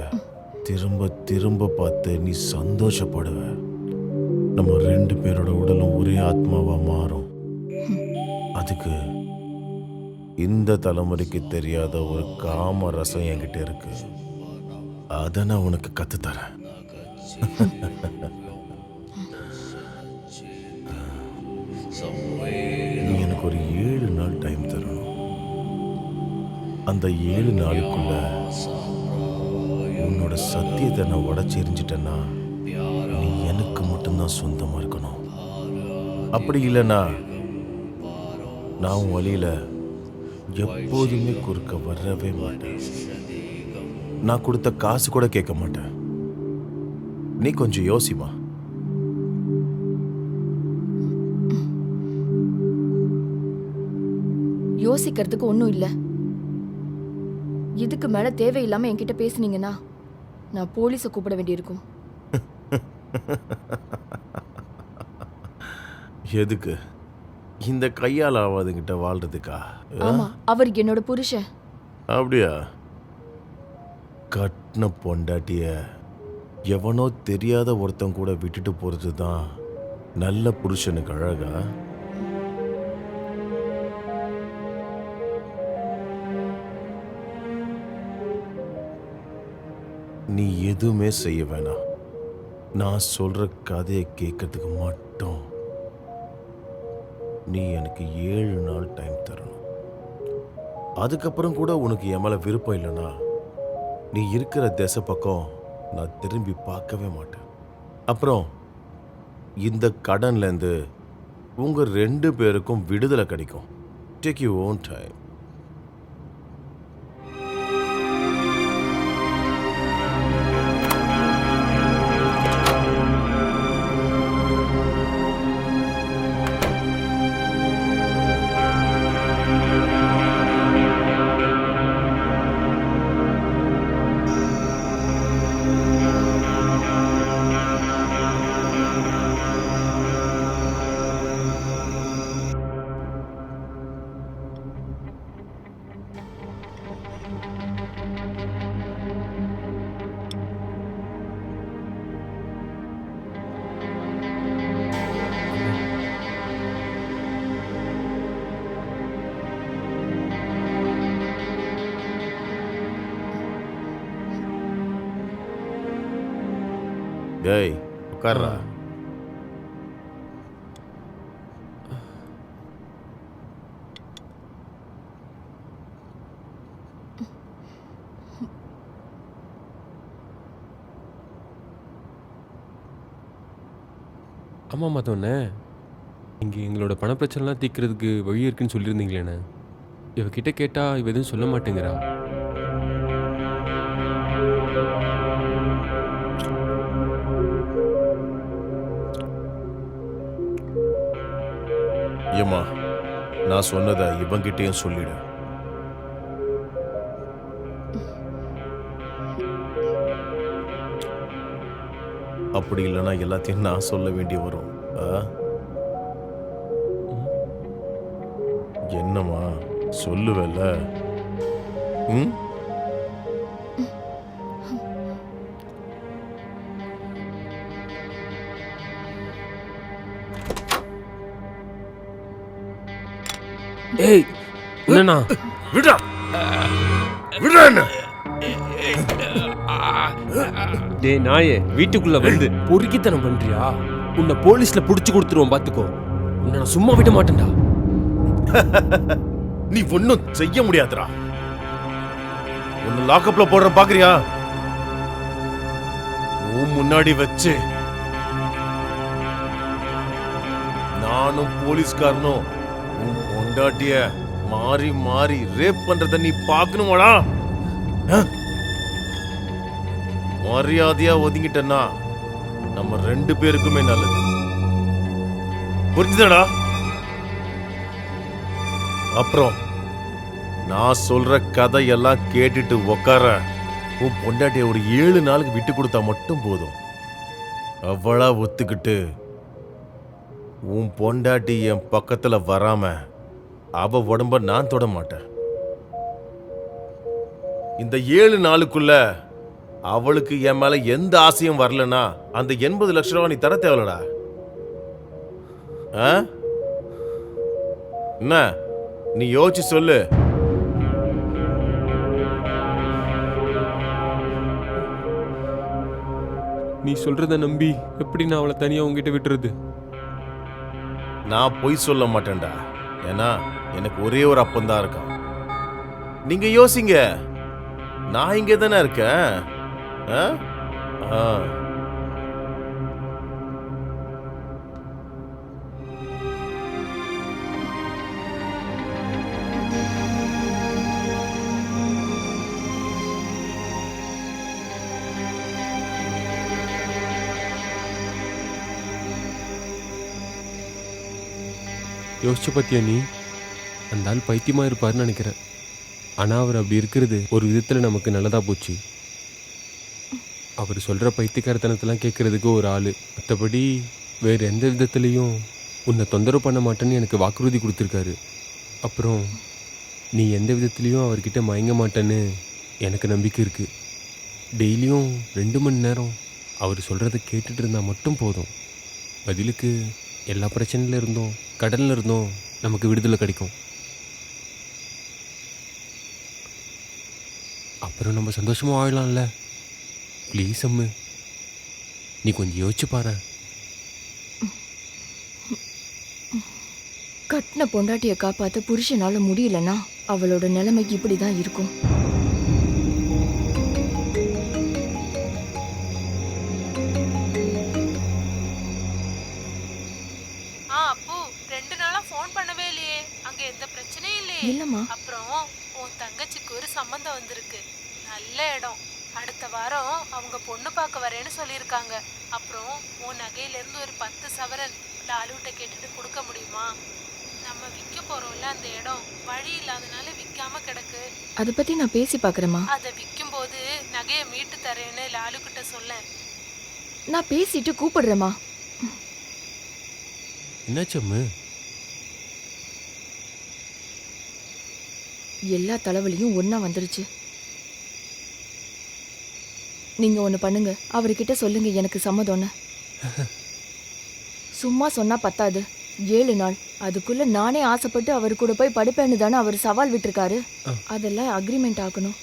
திரும்ப திரும்ப பார்த்து நீ சந்தோஷப்படுவ. நம்ம 2 பேரோட உடலும் ஒரே ஆத்மாவா மாறும். அதுக்கு இந்த தலைமுறைக்கு தெரியாத ஒரு காம ரசம் என்கிட்ட இருக்கு. அதை நான் உனக்கு கத்துத்தரேன். நீ எனக்கு ஒரு 7 நாள் டைம் தரணும். அந்த 7 நாளுக்குள்ள உன்னோட சத்தியத்தை நான் உடைச்சு எரிஞ்சிட்டேன்னா நீ எனக்கு மட்டும்தான் சொந்தமா இருக்கணும். அப்படி இல்லைன்னா நான் உன் வழியில எப்போதுமே குறுக்க வரவே மாட்டேன். நான் கொடுத்த காசு கூட கேட்க மாட்டேன். நீ கொஞ்சம் யோசிமா. யோசிக்கிறதுக்கு ஒன்றும் இல்லை. இதுக்கு மேல தேவையில்லாம என்கிட்ட பேசுனீங்கன்னா நான் போலீஸை கூப்பிட வேண்டியிருக்கும். எதுக்கு? இந்த கையால் ஆவாதுங்கிட்ட வாழ்றதுக்கா? ஆமா, அவர் என்னோட புருஷன். அப்படியா? கட்டின பொண்டாட்டிய எவனோ தெரியாத ஒருத்தன் கூட விட்டுட்டு போறது தான் நல்ல புருஷனுக்கு அழகா? நீ எதுவுமே செய்ய வேணாம். நான் சொல்ற கதையை கேட்கறதுக்கு மட்டும் நீ எனக்கு 7 நாள் டைம் தரணும். அதுக்கப்புறம் கூட உனக்கு என் மேல விருப்பம் இல்லைன்னா நீ இருக்கிற திசை பக்கம் நான் திரும்பி பார்க்கவே மாட்டேன். அப்புறம் இந்த கடன்லேருந்து உங்க 2 பேருக்கும் விடுதலை கிடைக்கும். Take you own time. டேய் உட்கார்றா. ஆமாம் மாத்தோண்ணே, இங்கே எங்களோட பணப்பிரச்சனைலாம் தீர்க்கறதுக்கு வழி இருக்குன்னு சொல்லியிருந்தீங்களேண்ணே. இவகிட்ட கேட்டால் இவ எதுவும் சொல்ல மாட்டேங்கிறா. ஏம்மா, நான் சொன்னதை இவங்கிட்டேயும் சொல்லிடு. அப்படி இல்லைன்னா எல்லாத்தையும் நான் சொல்ல வேண்டி வரும். என்னம்மா சொல்லுவல்ல? ம், ஏய் என்னண்ணா? விடுடா விடுடா. என்ன டே நாயே, வீட்டுக்குள்ள வந்து பொறுக்கித்தனம் பண்றியா? உன்னை போலீஸ்ல புடிச்சு கொடுத்துருவோம், பாத்துக்கோ. உன்னை நான் சும்மா விட மாட்டேன்டா. நீ ஒன்னும் செய்ய முடியாதுடா. உன்னை லாக்அப்ல போடுற பாக்குறியா? உன் முன்னாடி வச்சு நானும் போலீஸ்காரனும் உன் பொண்டாட்டிய மாறி மாறி ரேப் பண்றத நீ பாக்கணுமாடா? மரியாதையா ஒதுங்கிட்டனா நம்ம 2 பேருக்குமே நல்லது. புரிஞ்சுதாடா? அப்புறம் நான் சொல்ற கதையெல்லாம் கேட்டுட்டு உக்கார. உன் பொண்டாட்டிய ஒரு 7 நாளுக்கு விட்டு கொடுத்தா மட்டும் போதும். அவளா ஒத்துக்கிட்டு உன் பொண்டாட்டி என் பக்கத்துல வராம அவ உடம்ப நான் தொட மாட்டேன். இந்த 7 நாளுக்குள்ள அவளுக்கு என் மேல எந்த ஆசையும் வரலனா அந்த 80 லட்சம் ரூபாய் நீ தர தேவலடா. என்ன நீ யோசிச்சு சொல்லு. நீ சொல்றத நம்பி எப்படி நான் அவளை தனியா உங்ககிட்ட விட்டுறது? நான் பொய் சொல்ல மாட்டேன்டா. ஏன்னா எனக்கு ஒரே ஒரு அப்பந்தான் இருக்கான். நீங்க யோசிங்க, நான் இங்கே தானே இருக்கேன். யோசிச்சு பார்த்தியா நீ? அந்த ஆள் பைத்தியமாக இருப்பார்னு நினைக்கிறேன். ஆனால் அவர் அப்படி இருக்கிறது ஒரு விதத்தில் நமக்கு நல்லதாக போச்சு. அவர் சொல்கிற பைத்தியக்காரத்தனத்தெல்லாம் கேட்குறதுக்கு ஒரு ஆள், மற்றபடி வேறு எந்த விதத்துலேயும் உன்னை தொந்தரவு பண்ண மாட்டேன்னு எனக்கு வாக்குறுதி கொடுத்துருக்காரு. அப்புறம் நீ எந்த விதத்துலேயும் அவர்கிட்ட மயங்க மாட்டேன்னு எனக்கு நம்பிக்கை இருக்குது. டெய்லியும் 2 மணி நேரம் அவர் சொல்கிறத கேட்டுட்டு இருந்தால் மட்டும் போதும். பதிலுக்கு எல்லா பிரச்சனையில இருந்தோம், கடல்ல இருந்தோம் நமக்கு விடுதலை கிடைக்கும். அப்புறம் நம்ம சந்தோஷமாக வாழலாம்ல. ப்ளீஸ் அம்மு, நீ கொஞ்சம் யோசிச்சு பாரு. கட்டின பொண்டாட்டியை காப்பாத்த புருஷனால முடியலன்னா அவளோட நிலைமைக்கு இப்படிதான் இருக்கும். அப்பு 2 நாளா ஃபோன் பண்ணவே இல்லையே. அங்க எந்த பிரச்சனையும் இல்லையே? இல்லம்மா. அப்புறம் உன் தங்கச்சிக்கு ஒரு சம்பந்தம் வந்திருக்கு. நல்ல இடம். அடுத்த வாரம் அவங்க பொண்ணு பார்க்க வரேன்னு சொல்லியிருக்காங்க. அப்புறம் உன் நகையில இருந்து ஒரு 10 சவரன் லாலுட்ட கேட்டுட்டு கொடுக்க முடியுமா? நம்ம விற்க போறோம்ல அந்த இடம், வழி இல்லாதனால விற்காம கிடக்கு. அதை பத்தி நான் பேசி பாக்குறேம்மா. அதை விற்கும் போது நகையை மீட்டு தரேன்னு லாலு கிட்ட சொல்ல. நான் பேசிட்டு கூப்பிடுறேம்மா. என்னாச்சு அம்மு? எல்லா தலைவலியும் ஒண்ணா வந்துருச்சு. நீங்க ஒண்ணு பண்ணுங்க, அவர்கிட்ட சொல்லுங்க எனக்கு சம்மதம்னு. சும்மா சொன்னா பத்தாது, 7 நாள் அதுக்குள்ள நானே ஆசைப்பட்டு அவர் கூட போய் படிப்பேன்னு தானே அவர் சவால் விட்டுருக்காரு. அதெல்லாம் அக்ரிமெண்ட் ஆகணும்.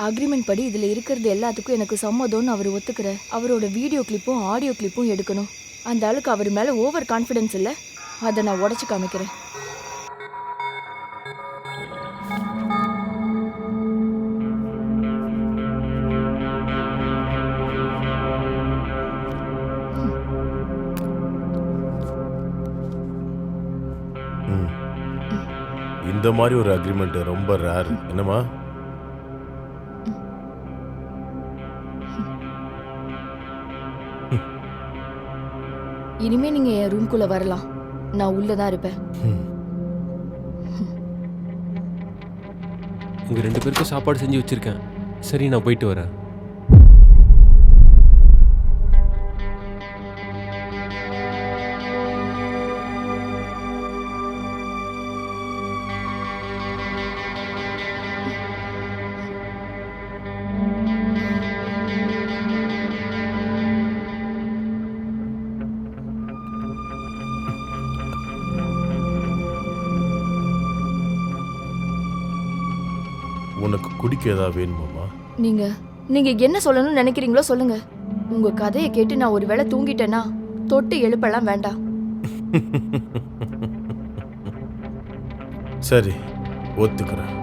அக்ரிமெண்ட் படி இதுல இருக்கிறது எல்லாத்துக்கும் எனக்கு சம்மதம்னு அவர் ஒத்துக்கிற அவரோட வீடியோ கிளிப்பும் ஆடியோ கிளிப்பும் எடுக்கணும். அந்த ஆளுக்கு அவர் மேல ஓவர் கான்ஃபிடன்ஸ் இல்லை, அதை நான் உடைச்சு காமிக்கிறேன். இந்த மாதிரி ஒரு அக்ரிமெண்ட் ரொம்ப ரேர். என்னம்மா? இனிமே நீங்க என் ரூம்குள்ள வரலாம், நான் உள்ளதான் இருப்பேன். உங்க 2 பேருக்கும் சாப்பாடு செஞ்சு வச்சிருக்கேன். சரி, நான் போயிட்டு வரேன். உனக்கு குடிக்க ஏதாவது வேணுமாம்மா? நீங்க என்ன சொல்லணும்னு நினைக்கிறீங்களோ சொல்லுங்க. உங்க கதையை கேட்டு நான் ஒரு வேளை தூங்கிட்டேன்னா தொட்டு எழுப்பெல்லாம் வேண்டாம். சரி, ஒத்துக்கிறேன்.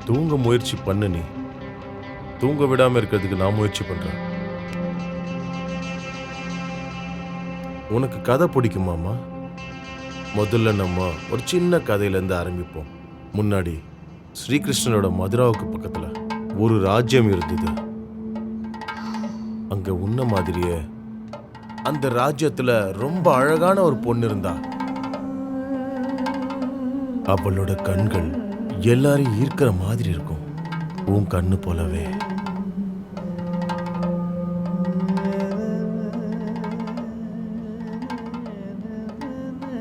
தூங்க முயற்சி பண்ணு. நீ தூங்க விடாம இருக்கிறதுக்கு நான் முயற்சி பண்றேன். உனக்கு கதை பிடிக்குமாமா? முதல்ல நம்ம ஒரு சின்ன கதையிலேருந்து ஆரம்பிப்போம். முன்னாடி ஸ்ரீகிருஷ்ணனோட மதுராவுக்கு பக்கத்துல ஒரு ராஜ்யம் இருந்தது. அங்க உன்ன மாதிரியே அந்த ராஜ்யத்துல ரொம்ப அழகான ஒரு பொண்ணு இருந்தா. அவளோட கண்கள் எல்லாரையும் ஈர்க்கிற மாதிரி இருக்கும், உன் கண்ணு போலவே.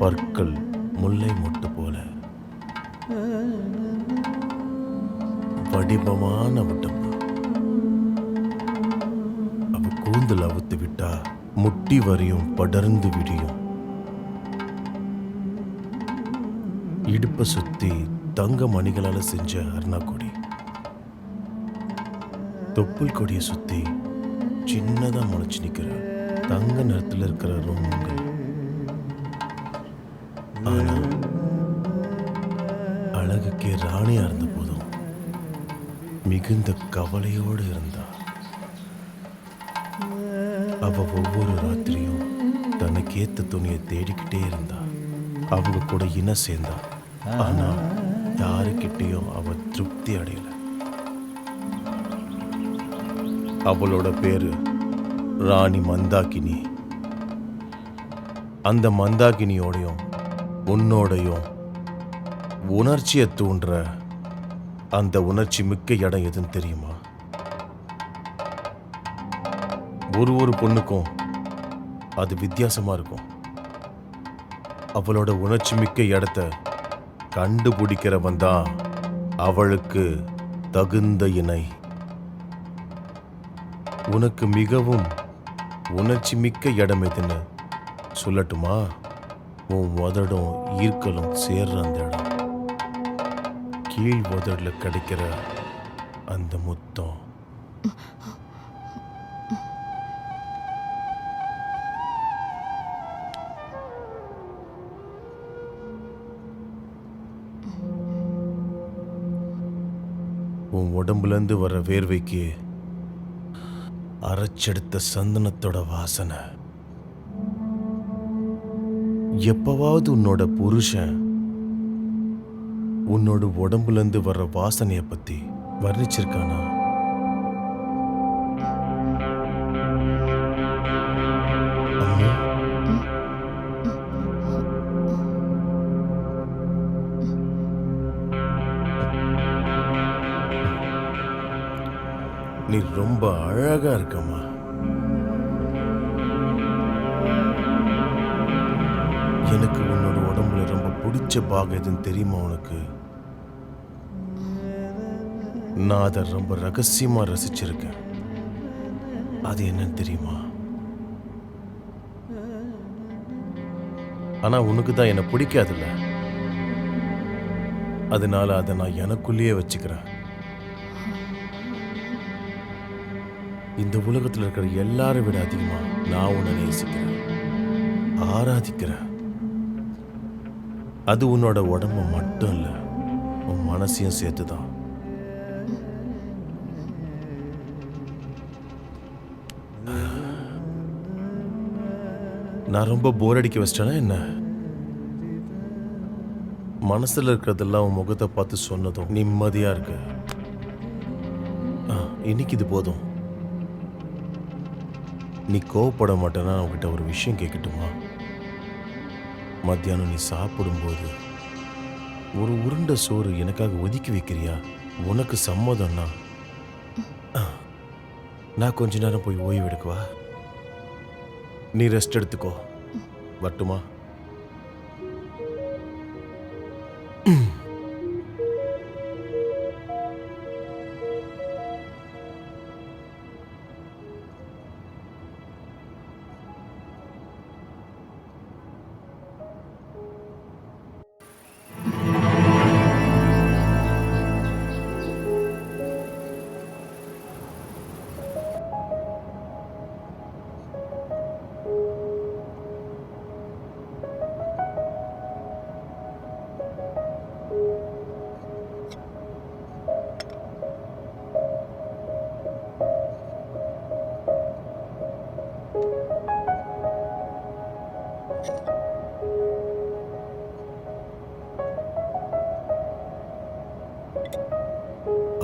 பற்கள் முல்லை மொட்டு போல, வடிவமான உடம்பு. அவ கூந்தல் அவுத்து விட்டா முட்டி வரையும் படர்ந்து விடியும். இடுப்பை சுத்தி தங்க மணிகளால செஞ்ச அருணாக்கொடி, தொப்புள் கொடியை சுத்தி சின்னதா முளைச்சு நிக்கிற தங்க நிறத்துல இருக்கிற ரோமங்கள். ஆனா அழகுக்கே ராணியா இருந்த போதும் மிகுந்த கவலையோடு இருந்தா. அவ ஒவ்வொரு ராத்திரியும் தனக்கேத்த துணியை தேடிக்கிட்டே இருந்தா. அவங்க கூட இன சேர்ந்தா. ஆனா யாருக்கிட்டையும் அவ திருப்தி அடையல. அவளோட பேரு ராணி மந்தாகினி. அந்த மந்தாகினியோடையும் உன்னோடையும் உணர்ச்சியை தூண்டுற அந்த உணர்ச்சி மிக்க இடம் எதுன்னு தெரியுமா? ஒரு பொண்ணுக்கும் அது வித்தியாசமா இருக்கும். அவளோட உணர்ச்சி மிக்க இடத்த கண்டுபிடிக்கிறவன் தான் அவளுக்கு தகுந்த இணை. உனக்கு மிகவும் உணர்ச்சி மிக்க இடம் எதுன்னு சொல்லட்டுமா? உன் உதடும் ஈர்க்கலும் சேர்ற அந்த இடம். கீழ் உதடுல கிடைக்கிற அந்த முத்தம் உன் உடம்புலேருந்து வர வேர்வைக்கு அரைச்செடுத்த சந்தனத்தோட வாசனை. எப்பவாவது உன்னோட புருஷன் உன்னோட உடம்புலேருந்து வர்ற வாசனைய பத்தி வர்ணிச்சிருக்கானா? அம்மு, நீ ரொம்ப அழகா இருக்கம்மா. எனக்கு உன்னோட உடம்புல ரொம்ப பிடிச்ச பாகம் எதுன்னு தெரியுமா உனக்கு? நான் அதை ரொம்ப ரகசியமா ரசிச்சிருக்கேன். அது என்னன்னு தெரியுமா? ஆனா உனக்கு தான் என்ன பிடிக்காதுல்ல, அதனால அதை நான் எனக்குள்ளேயே வச்சுக்கிறேன். இந்த உலகத்தில் இருக்கிற எல்லாரை விட அதிகமா நான் உன்னை நேசிக்கிறேன், ஆராதிக்கிறேன். அது உன்னோட உடம்பு மட்டும் இல்ல, உன் மனசையும் சேர்த்துதான். நான் ரொம்ப போர் அடிக்க வச்சிட்டேனா என்ன? மனசுல இருக்கிறதெல்லாம் உன் முகத்தை பார்த்து சொன்னதும் நிம்மதியா இருக்கு. இன்னைக்கு இது போதும். நீ கோவப்பட மாட்டேன்னா உன்கிட்ட ஒரு விஷயம் கேட்கட்டுமா? மத்தியானம் நீ சாப்பிடும்போது ஒரு உருண்டை சோறு எனக்காக ஒதுக்கி வைக்கிறியா? உனக்கு சம்மதம்னா நான் கொஞ்ச நேரம் போய் ஓய்வு எடுக்கவா? நீ ரெஸ்ட் எடுத்துக்கோ. வரட்டுமா?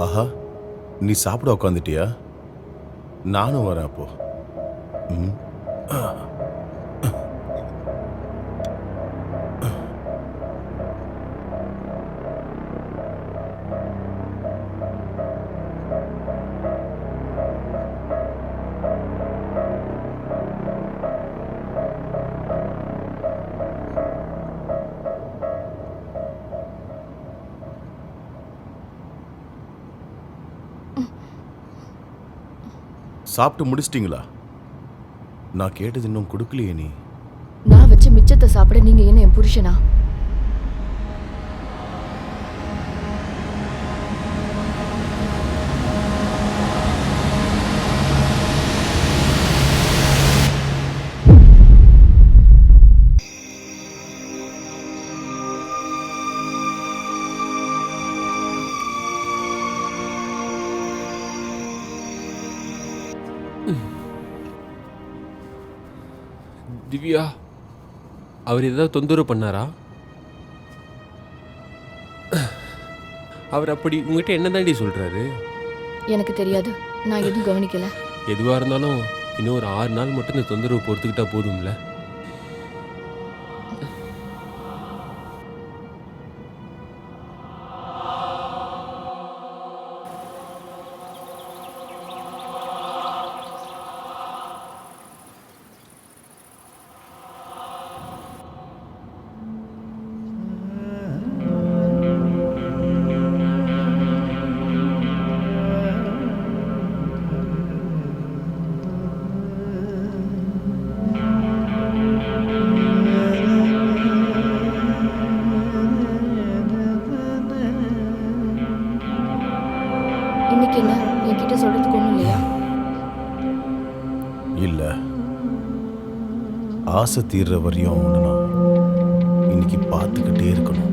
ஆஹா, நீ சாப்பிட உட்காந்துட்டியா? நானும் வரேன் அப்போ. சாப்பிட்டு முடிச்சிட்டிங்களா? நான் கேட்டது இன்னும் கொடுக்கலையே. நீ நான் வச்ச மிச்சத்தை சாப்பிட நீங்க என்ன என் புருஷனா? திவ்யா, அவர் ஏதாவது தொந்தரவு பண்ணாரா? அவர் அப்படி உங்ககிட்ட என்ன தாண்டி சொல்றாரு? எனக்கு தெரியாது, நான் எதுவும் கவனிக்கல. எதுவாக இருந்தாலும் இன்னும் ஒரு 6 நாள் மட்டும் இந்த தொந்தரவு பொறுத்துக்கிட்டா போதும்ல. ஆசை தீர்ற வரையும் அவனை நான் இன்னைக்கு பார்த்துக்கிட்டே இருக்கணும்.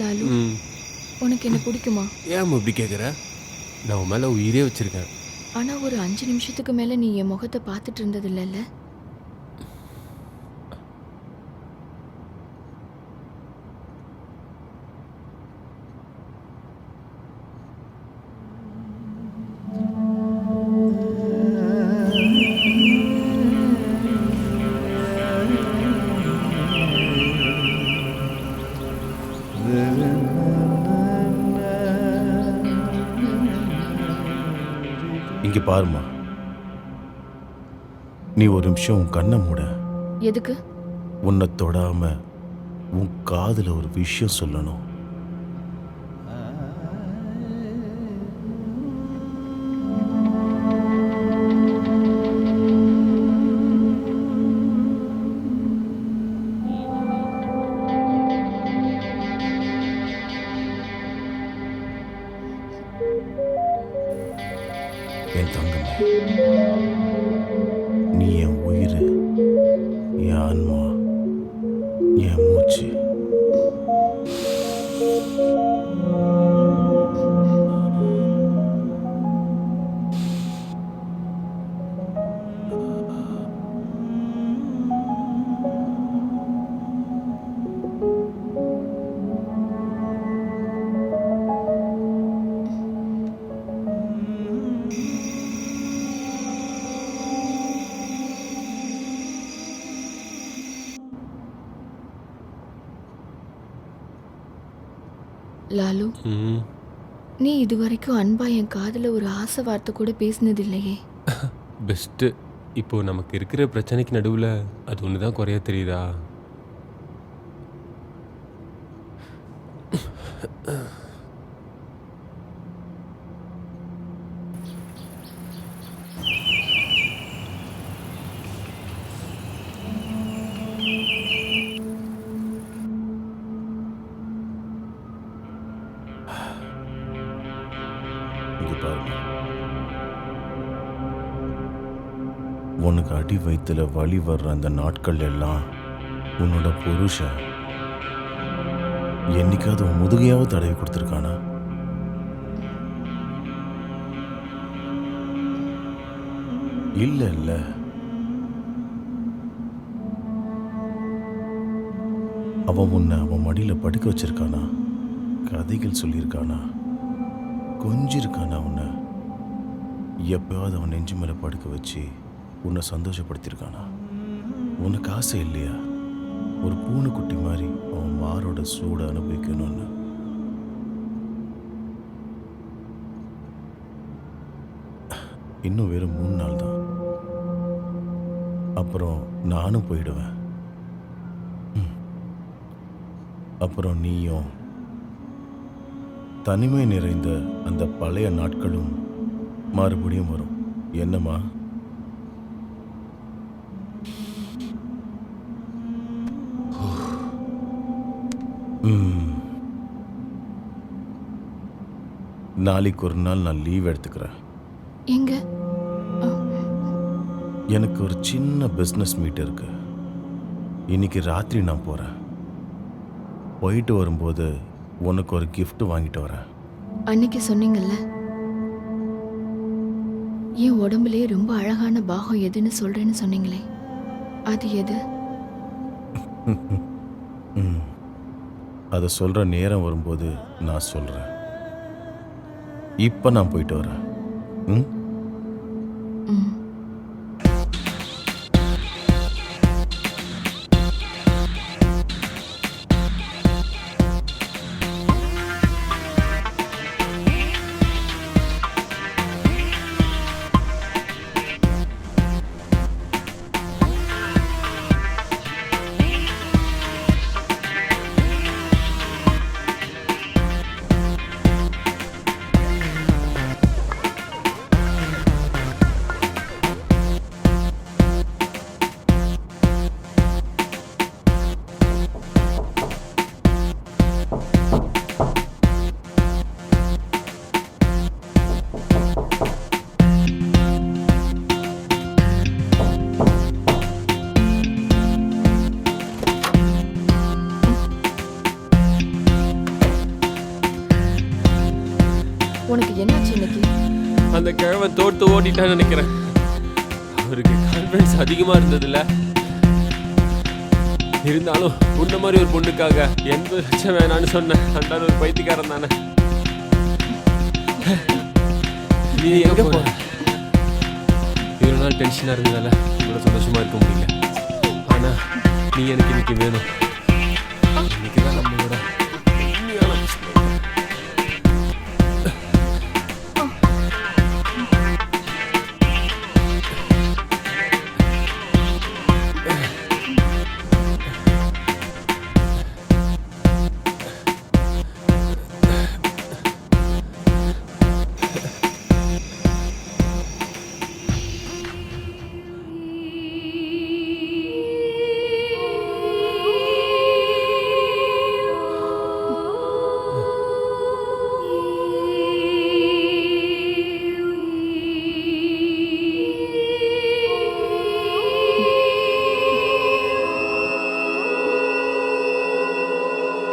லாலு, ம். உனக்கு என்ன பிடிக்குமா? ஏன் இப்படி கேட்குற? நான் உன் மேலே உயிரே வச்சிருக்கேன். ஆனா ஒரு 5 நிமிஷத்துக்கு மேல நீ என் முகத்தை பார்த்துட்டு இருந்தது இல்லைல்ல? இங்க பாருமா, நீ ஒரு நிமிஷம் உன் கண்ணை மூட. எதுக்கு? உன்னை தொடாம உன் காதுல ஒரு விஷயம் சொல்லணும். என் தங்கமே, நீ என் உயிர், என் ஆன்மா, என் மூச்சு. லாலு, ம். நீ இதுவரைக்கும் அன்பா என் காதுல ஒரு ஆசை வார்த்தை கூட பேசினது இல்லையே. பெஸ்ட்டு. இப்போ நமக்கு இருக்கிற பிரச்சனைக்கு நடுவில் அது ஒன்று தான் குறைய தெரியுதா? இங்க பாருங்க, உனக்கு அடி வயித்துல வலி வர்ற அந்த நாட்கள் எல்லாம் உன்னோட புருஷன் என்னைக்காவது உன் முதுகையாவது தடவி கொடுத்துருக்கானா? இல்ல இல்ல. அவன் உன்னை அவன் மடியில படுக்க வச்சிருக்கானா? கதைகள் சொல்லியிருக்கானா? கொஞ்சிருக்கானா உன்னை? எப்பயாவது அவன் நெஞ்சு மேல படுக்க வச்சு உன்னை சந்தோஷப்படுத்தியிருக்கானா? உனக்கு ஆசை இல்லையா ஒரு பூனைக்குட்டி மாதிரி அவன் மாரோட சூட அனுபவிக்கணும்னு? இன்னும் வெறும் 3 நாள் தான், அப்புறம் நானும் போயிடுவேன். அப்புறம் நீயும் தனிமை நிறைந்த அந்த பழைய நாட்களும் மறுபடியும் வரும். என்னம்மா? நாளைக்கு ஒரு நாள் நான் லீவ் எடுத்துக்கிறேன். எங்க? எனக்கு ஒரு சின்ன பிஸ்னஸ் மீட் இருக்கு. இன்னைக்கு ராத்திரி நான் போறேன். போயிட்டு வரும்போது உனக்கு ஒரு gift வாங்கிட்டு வரேன். அன்னைக்கு சொன்னீங்கல்ல, என் உடம்புலயே ரொம்ப அழகான பாகம் எதுன்னு சொல்றேன்னு சொன்னீங்களே, அது எது? அதை சொல்ற நேரம் வரும்போது நான் சொல்றேன். இப்ப நான் போயிட்டு வரேன். ம். ம். அந்த கிழவன் தோட்டு ஓட்டிட்டான்னு நினைக்கிறேன். அவருக்கு கான்ஃபிடன்ஸ் அதிகமா இருந்ததுல்ல. இருந்தாலும் உன்ன மாதிரி ஒரு பொண்ணுக்காக 80 லட்சம் வேணான்னு சொன்னேன். அந்த ஒரு பைத்தியக்காரன் தானே. நீ எங்க போற? இவ்வளவு நாள் டென்ஷனா இருந்ததால இவ்வளவு சந்தோஷமா இருக்க முடியல. ஆனா நீ எனக்கு இன்னைக்கு வேணும். இன்னைக்குதான் நம்மளோட உண்மையான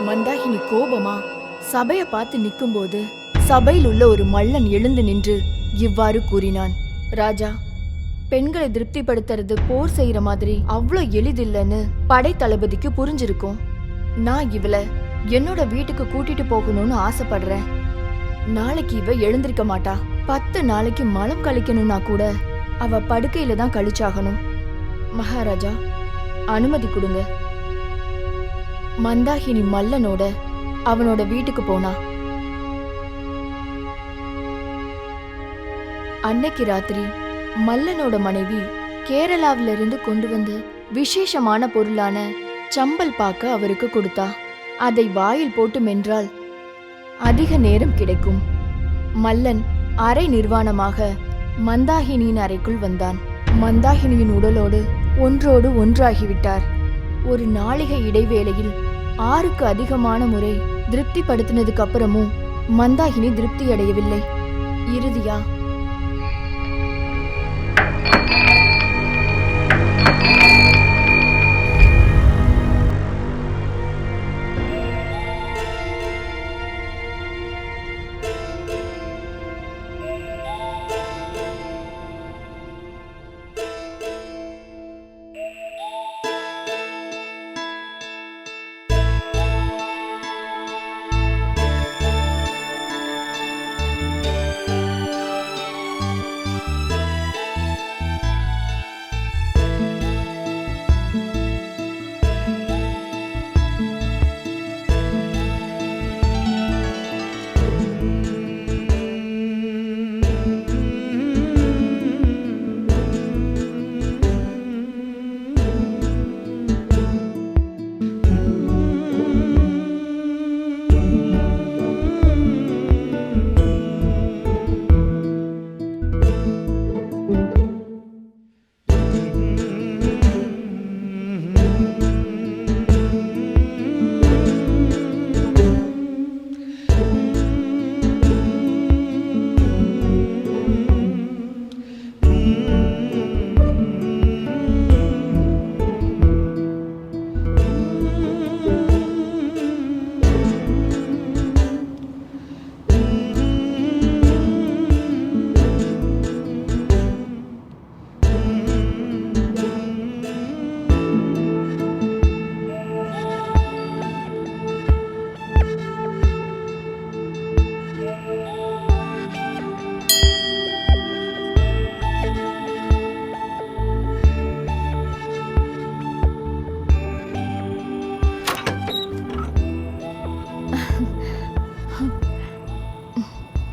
மந்தாகினி கோபமா சபைய பார்த்து நிக்கும்போது சபையில் உள்ள ஒரு மல்லன் எழுந்து நின்று இவ்வாறு கூறினான். ராஜா, பெண்களை திருப்திப்படுத்துறது போர் செய்யற மாதிரி அவ்வளோ எளிதில்லைன்னு படை தளபதிக்கு புரிஞ்சிருக்கும். நான் இவளை என்னோட வீட்டுக்கு கூட்டிட்டு போகணும்னு ஆசைப்படுறேன். நாளைக்கு இவ எழுந்திருக்க மாட்டா. 10 நாளைக்கு மலம் கழிக்கணும்னா கூட அவ படுக்கையில தான் கழிச்சாகணும். மகாராஜா, அனுமதி கொடுங்க. மந்தாகினி மல்லனோட அவனோட வீட்டுக்கு போனா. அன்னைக்கு ராத்திரி மல்லனோட மனைவி கேரளாவில இருந்து கொண்டு வந்து விசேஷமான பொருளான சம்பல் பாக்க அவருக்கு கொடுத்தா. அதை வாயில் போட்டு மென்றால் அதிக நேரம் கிடைக்கும். மல்லன் அரை நிர்வாணமாக மந்தாகினியின் அறைக்குள் வந்தான். மந்தாகினியின் உடலோடு ஒன்றோடு ஒன்றாகிவிட்டார். ஒரு நாளிகை இடைவேளையில் 6க்கு அதிகமான முறை திருப்திப்படுத்தினதுக்கு அப்புறமும் மந்தாகினி திருப்தி அடையவில்லை. இறுதியா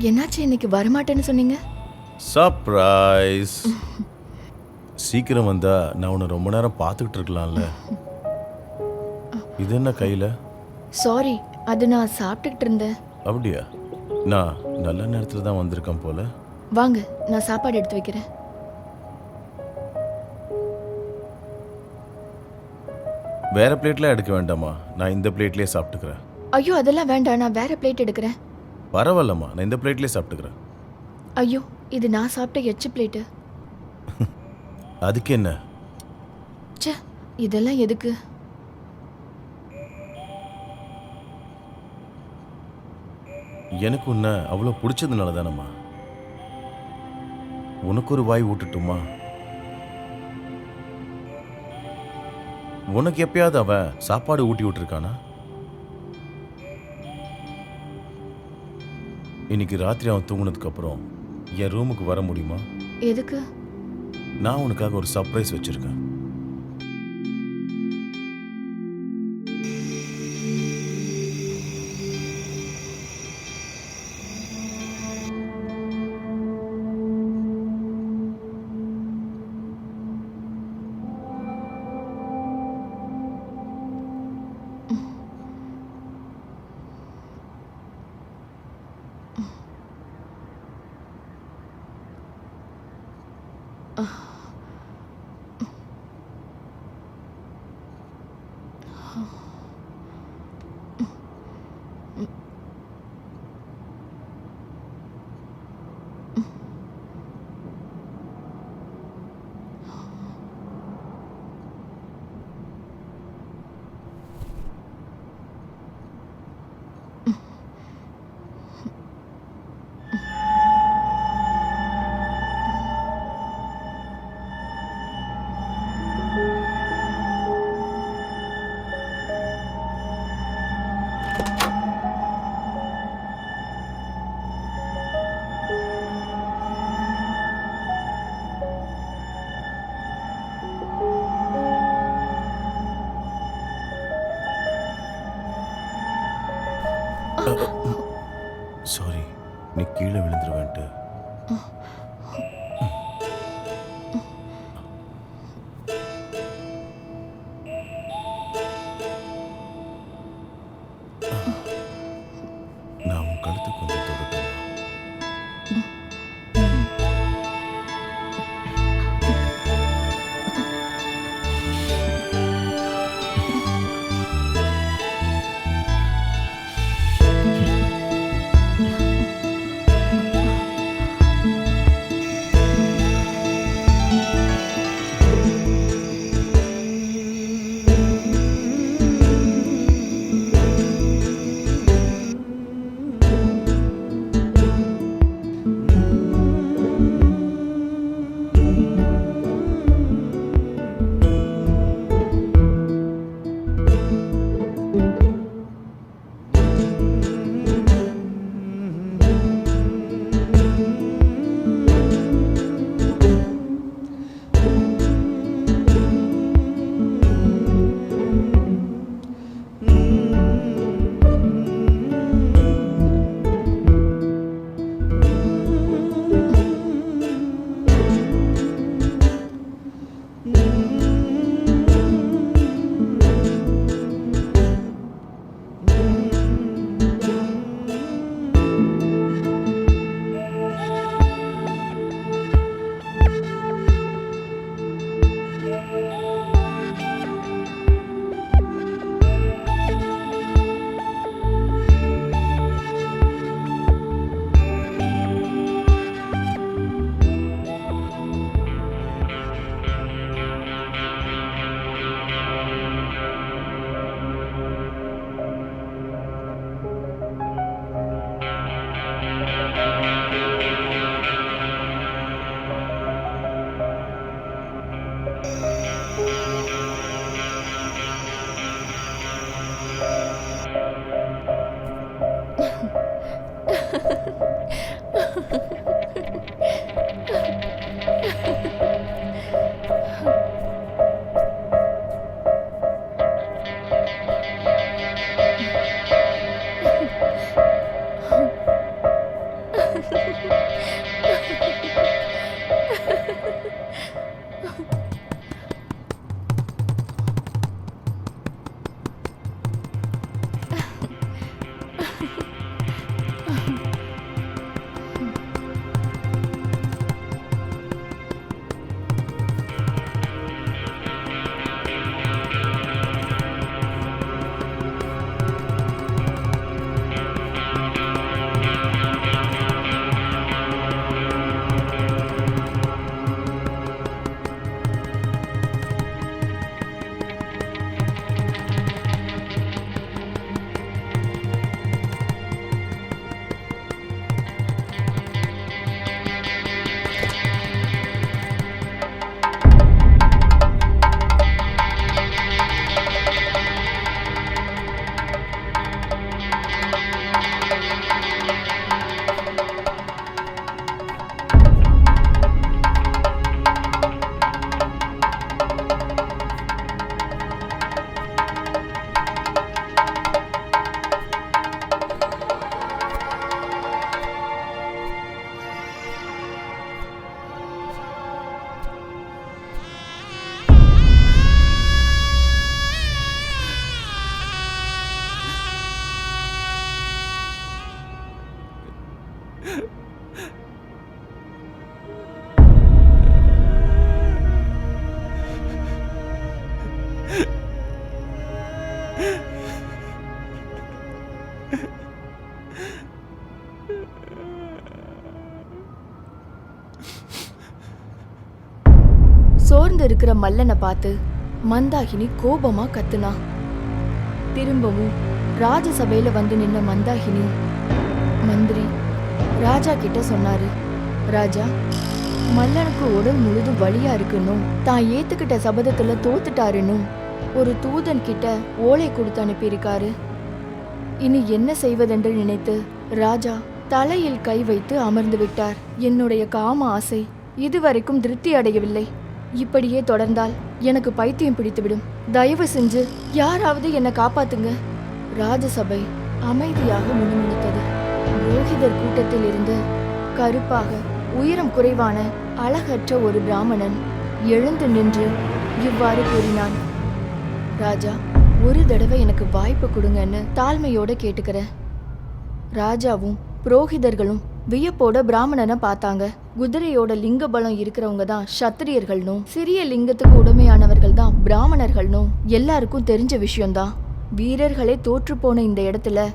என்னாச்சு? இன்னைக்கு வரமாட்டேன்னு சொன்னீங்க. சர்ப்ரைஸ். சீக்கிரம் வந்தா நான் உன்னை ரொம்ப நேரம் பார்த்துக்கிட்டு இருக்கலாம்ல. இது என்ன கையில? சாரி, அது நான் சாப்பிட்டுக்கிட்டு இருந்தேன். அப்படியா? நான் நல்ல நேரத்தில் தான் வந்திருக்கேன் போல. வாங்க, நான் சாப்பாடு எடுத்து வைக்கிறேன். வேற பிளேட்ல எடுக்க வேண்டாமா? நான் இந்த பிளேட்லயே சாப்பிட்டுக்கிறேன். ஐயோ, அதெல்லாம் வேண்டாம், நான் வேற பிளேட் எடுக்கிறேன். பரவாயில்லம்மா, நான் இந்த பிளேட்லயே சாப்பிட்டுக்கிறேன். ஐயோ, இது நான் சாப்பிட்ட எச்சு பிளேட்டு. அதுக்கு என்ன? ச்சே, இதெல்லாம் எதுக்கு? எனக்கு உன்னை அவ்வளோ பிடிச்சதுனால தானம்மா. உனக்கு ஒரு வாய் ஊட்டட்டுமா? உனக்கு எப்பயாவது அவ சாப்பாடு ஊட்டி விட்டுருக்கானா? இன்னைக்கு ராத்திரி அவன் தூங்குனதுக்கு அப்புறம் என் ரூமுக்கு வர முடியுமா? எதுக்கு? நான் உனக்காக ஒரு சர்ப்ரைஸ் வச்சிருக்கேன். சாரி, நீ கீழே விழுந்துருவேன்ட்டு. நான் உன் கழுத்து கொஞ்சம் தொடட்டுமா? சோர்ந்து இருக்கிற மல்லனை பார்த்து மந்தாகினி கோபமா கத்துனா. திரும்பவும் ராஜசபையில வந்து நின்ன மந்தாகினி மந்திரி ராஜா கிட்ட சொன்னாரு, ராஜா, மல்லனுக்கு உடல் முழுதும் வலியா இருக்குன்னும் தான் ஏத்துக்கிட்ட சபதத்துல தோத்துட்டாருன்னும் ஒரு தூதன் கிட்ட ஓலை கொடுத்து அனுப்பியிருக்காரு. இனி என்ன செய்வதென்று நினைத்து ராஜா தலையில் கை வைத்து அமர்ந்து விட்டார். என்னுடைய காம ஆசை இதுவரைக்கும் திருப்தி அடையவில்லை. இப்படியே தொடர்ந்தால் எனக்கு பைத்தியம் பிடித்துவிடும். தயவு செஞ்சு யாராவது என்னை காப்பாத்துங்க. ராஜசபை அமைதியாக முணுமுணுத்தது. புரோகிதர் கூட்டத்தில் இருந்து கருப்பாக உயரம் குறைவான அழகற்ற ஒரு பிராமணன் எழுந்து நின்று இவ்வாறு கூறினான், ராஜா, ஒரு தடவை எனக்கு வாய்ப்பு கொடுங்கன்னு தாழ்மையோட கேட்டுக்கிறேன். ராஜாவும் புரோகிதர்களும் வியப்போட பிராமணனை பார்த்தாங்க. குதிரையோட லிங்க பலம் இருக்கிறவங்க தான் சத்திரியர்கள்னும் சிறிய லிங்கத்துக்கு உடமையானவர்கள் தான் பிராமணர்கள்னும் எல்லாருக்கும் தெரிஞ்ச விஷயம்தான். வீரர்களே தோற்று போன இந்த இடத்துல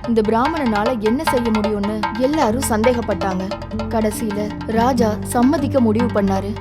இந்த பிராமணனால என்ன செய்ய முடியும்னு எல்லாரும் சந்தேகப்பட்டாங்க. கடைசியில ராஜா சம்மதிக்க முடிவு பண்ணாரு.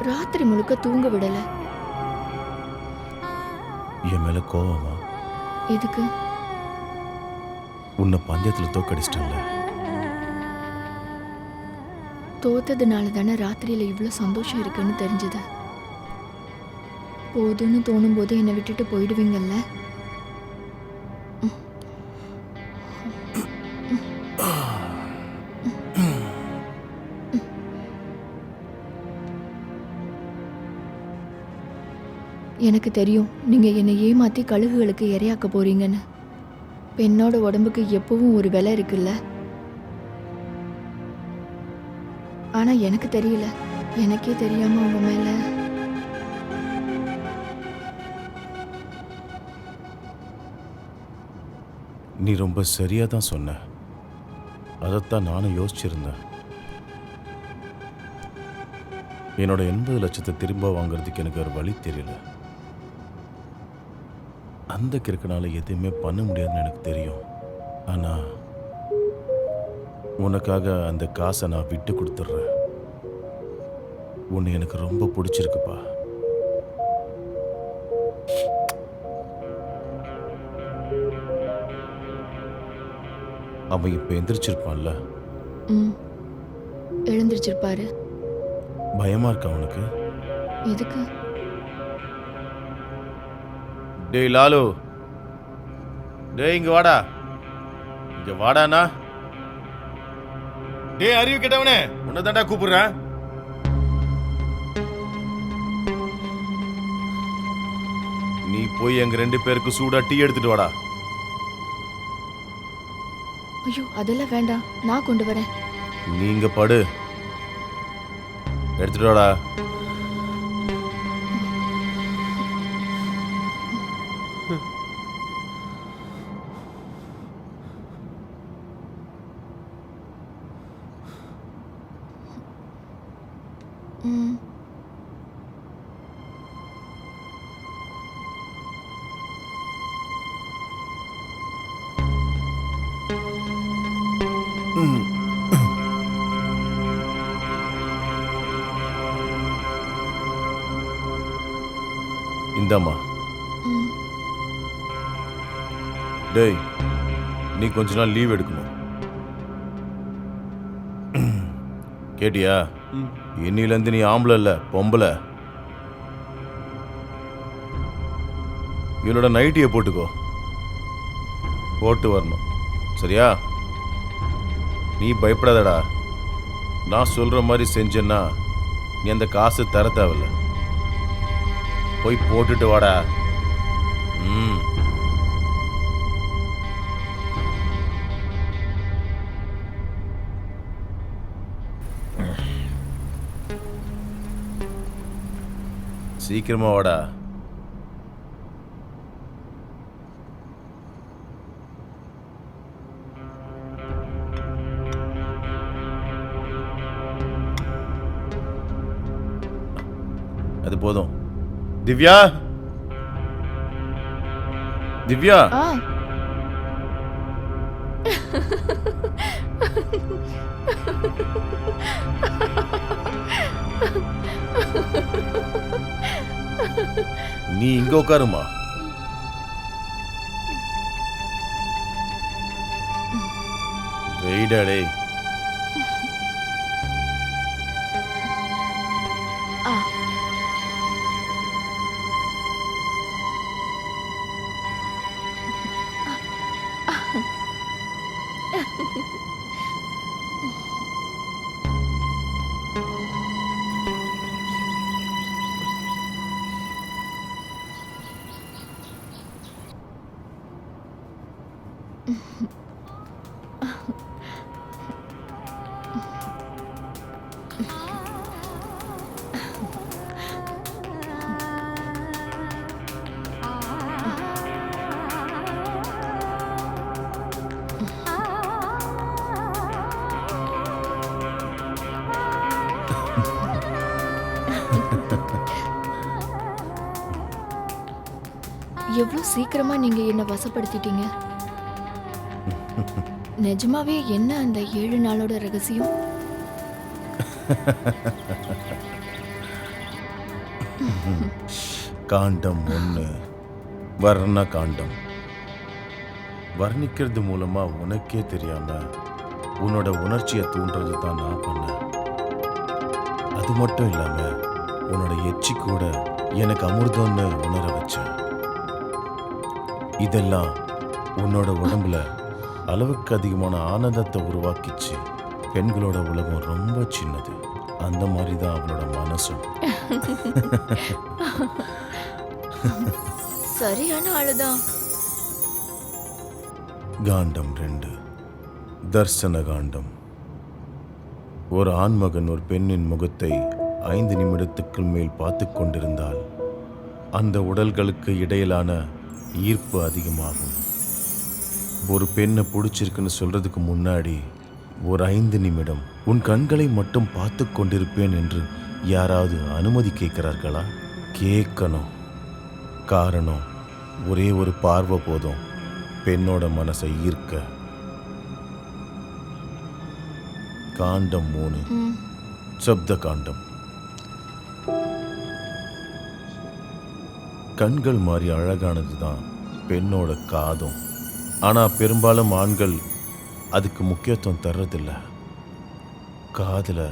ராத்திரி முழுக்க தூங்க விடல. என் மேல கோவமா? எதுக்கு? உன்னை பந்தயத்துல தோக்கடிச்சிட்டேன்ல. தோத்ததுனால தானே ராத்திரியில இவ்வளவு சந்தோஷம் இருக்குன்னு தெரிஞ்சது. போதுன்னு தோணும் போது என்னை விட்டுட்டு போயிடுவீங்கல்ல. எனக்கு தெரியும் நீங்க என்னை ஏமாத்தி கழுகுகளுக்கு இரையாக்க போறீங்கன்னு. பெண்ணோட உடம்புக்கு எப்பவும் ஒரு விலை இருக்குல்ல. ஆனா எனக்கு தெரியல. எனக்கே தெரியாம உங்க மேல நீ ரொம்ப சரியா தான் சொன்ன. அதைத்தான் நானும் யோசிச்சிருந்தேன். என்னோட 80 லட்சத்தை திரும்ப வாங்குறதுக்கு எனக்கு ஒரு வழி தெரியல. அந்த கிறுக்கனால எதுவுமே பண்ண முடியாதுன்னு எனக்கு தெரியும். ஆனா உனக்காக அந்த காசை நான் விட்டு கொடுத்துட்றேன். உன்னை எனக்கு ரொம்ப பிடிச்சிருக்குப்பா. அவன் இப்ப எந்திரிச்சிருப்பான்ல? எழுந்திருச்சிருப்பாரு. பயமா இருக்கா உனக்கு? எதுக்கு? டேய் லாலு, டேய் இங்க வாடா. இங்க வாடானா? டேய் அறிவு கேட்டவனே, உன்னை தாண்டா கூப்பிடுறேன். நீ போய் எங்க 2 பேருக்கு சூடா டீ எடுத்துட்டு வாடா. ஐயோ, அதெல்லாம் வேண்டாம், நான் கொண்டு வரேன். நீங்க படு, எடுத்துட்டு வாடா. இந்தாம்மா. டேய், நீ கொஞ்ச நாள் லீவ் எடுக்கணும். கேட்டியா? இன்னிலேருந்து நீ ஆம்பளை இல்ல, பொம்பளை. இவளோட நைட்டியை போட்டுக்கோ, போட்டு வரணும். சரியா? நீ பயப்படாதடா. நான் சொல்ற மாதிரி செஞ்சேன்னா நீ அந்த காசு தர தேவையில்ல. போய் போட்டுட்டு வாடா. ம். சீக்கிரமா வாடா. அது போதும். திவ்யா, திவ்யா, ஆ நீ இங்க உட்காருமா. வெயிடா டேய். ஆ எவ்வளவு சீக்கிரமா நீங்க என்ன வசப்படுத்திட்டீங்க. நிஜமாவே என்ன அந்த 7 நாளோட ரகசியம்? காண்டம் 1 வர்ண காண்டம். வர்ணிக்கிறது மூலமா உனக்கே தெரியாம உன்னோட உணர்ச்சியை தூண்டுறது தான் நான் பண்ணேன். அது மட்டும் இல்லாம உன்னோட எச்சி கூட எனக்கு அமிர்தம்னு உணர வச்சேன். இதெல்லாம் உன்னோட உடம்புல அளவுக்கு அதிகமான ஆனந்தத்தை உருவாக்கிச்சு. பெண்களோட உலகம் ரொம்ப சின்னது. அந்த மாதிரி தான் அவளோட மனசும். சரியான ஆளுதான். காண்டம் 2 தர்சன காண்டம். ஒரு ஆண்மகன் ஒரு பெண்ணின் முகத்தை 5 நிமிடத்துக்கு மேல் பார்த்து கொண்டிருந்தால் அந்த உடல்களுக்கு இடையிலான ஈர்ப்பு அதிகமாகும். ஒரு பெண்ணை பிடிச்சிருக்குன்னு சொல்றதுக்கு முன்னாடி ஒரு 5 நிமிடம் உன் கண்களை மட்டும் பார்த்து கொண்டிருப்பேன் என்று யாராவது அனுமதி கேட்கிறார்களா? கேட்கணும். காரணம், ஒரே ஒரு பார்வை போதும் பெண்ணோட மனசை ஈர்க்க. காண்டம் 3 சப்த காண்டம். கண்கள் மாதிரி அழகானது தான் பெண்ணோட காதும். ஆனால் பெரும்பாலும் ஆண்கள் அதுக்கு முக்கியத்துவம் தர்றதில்ல. காதில்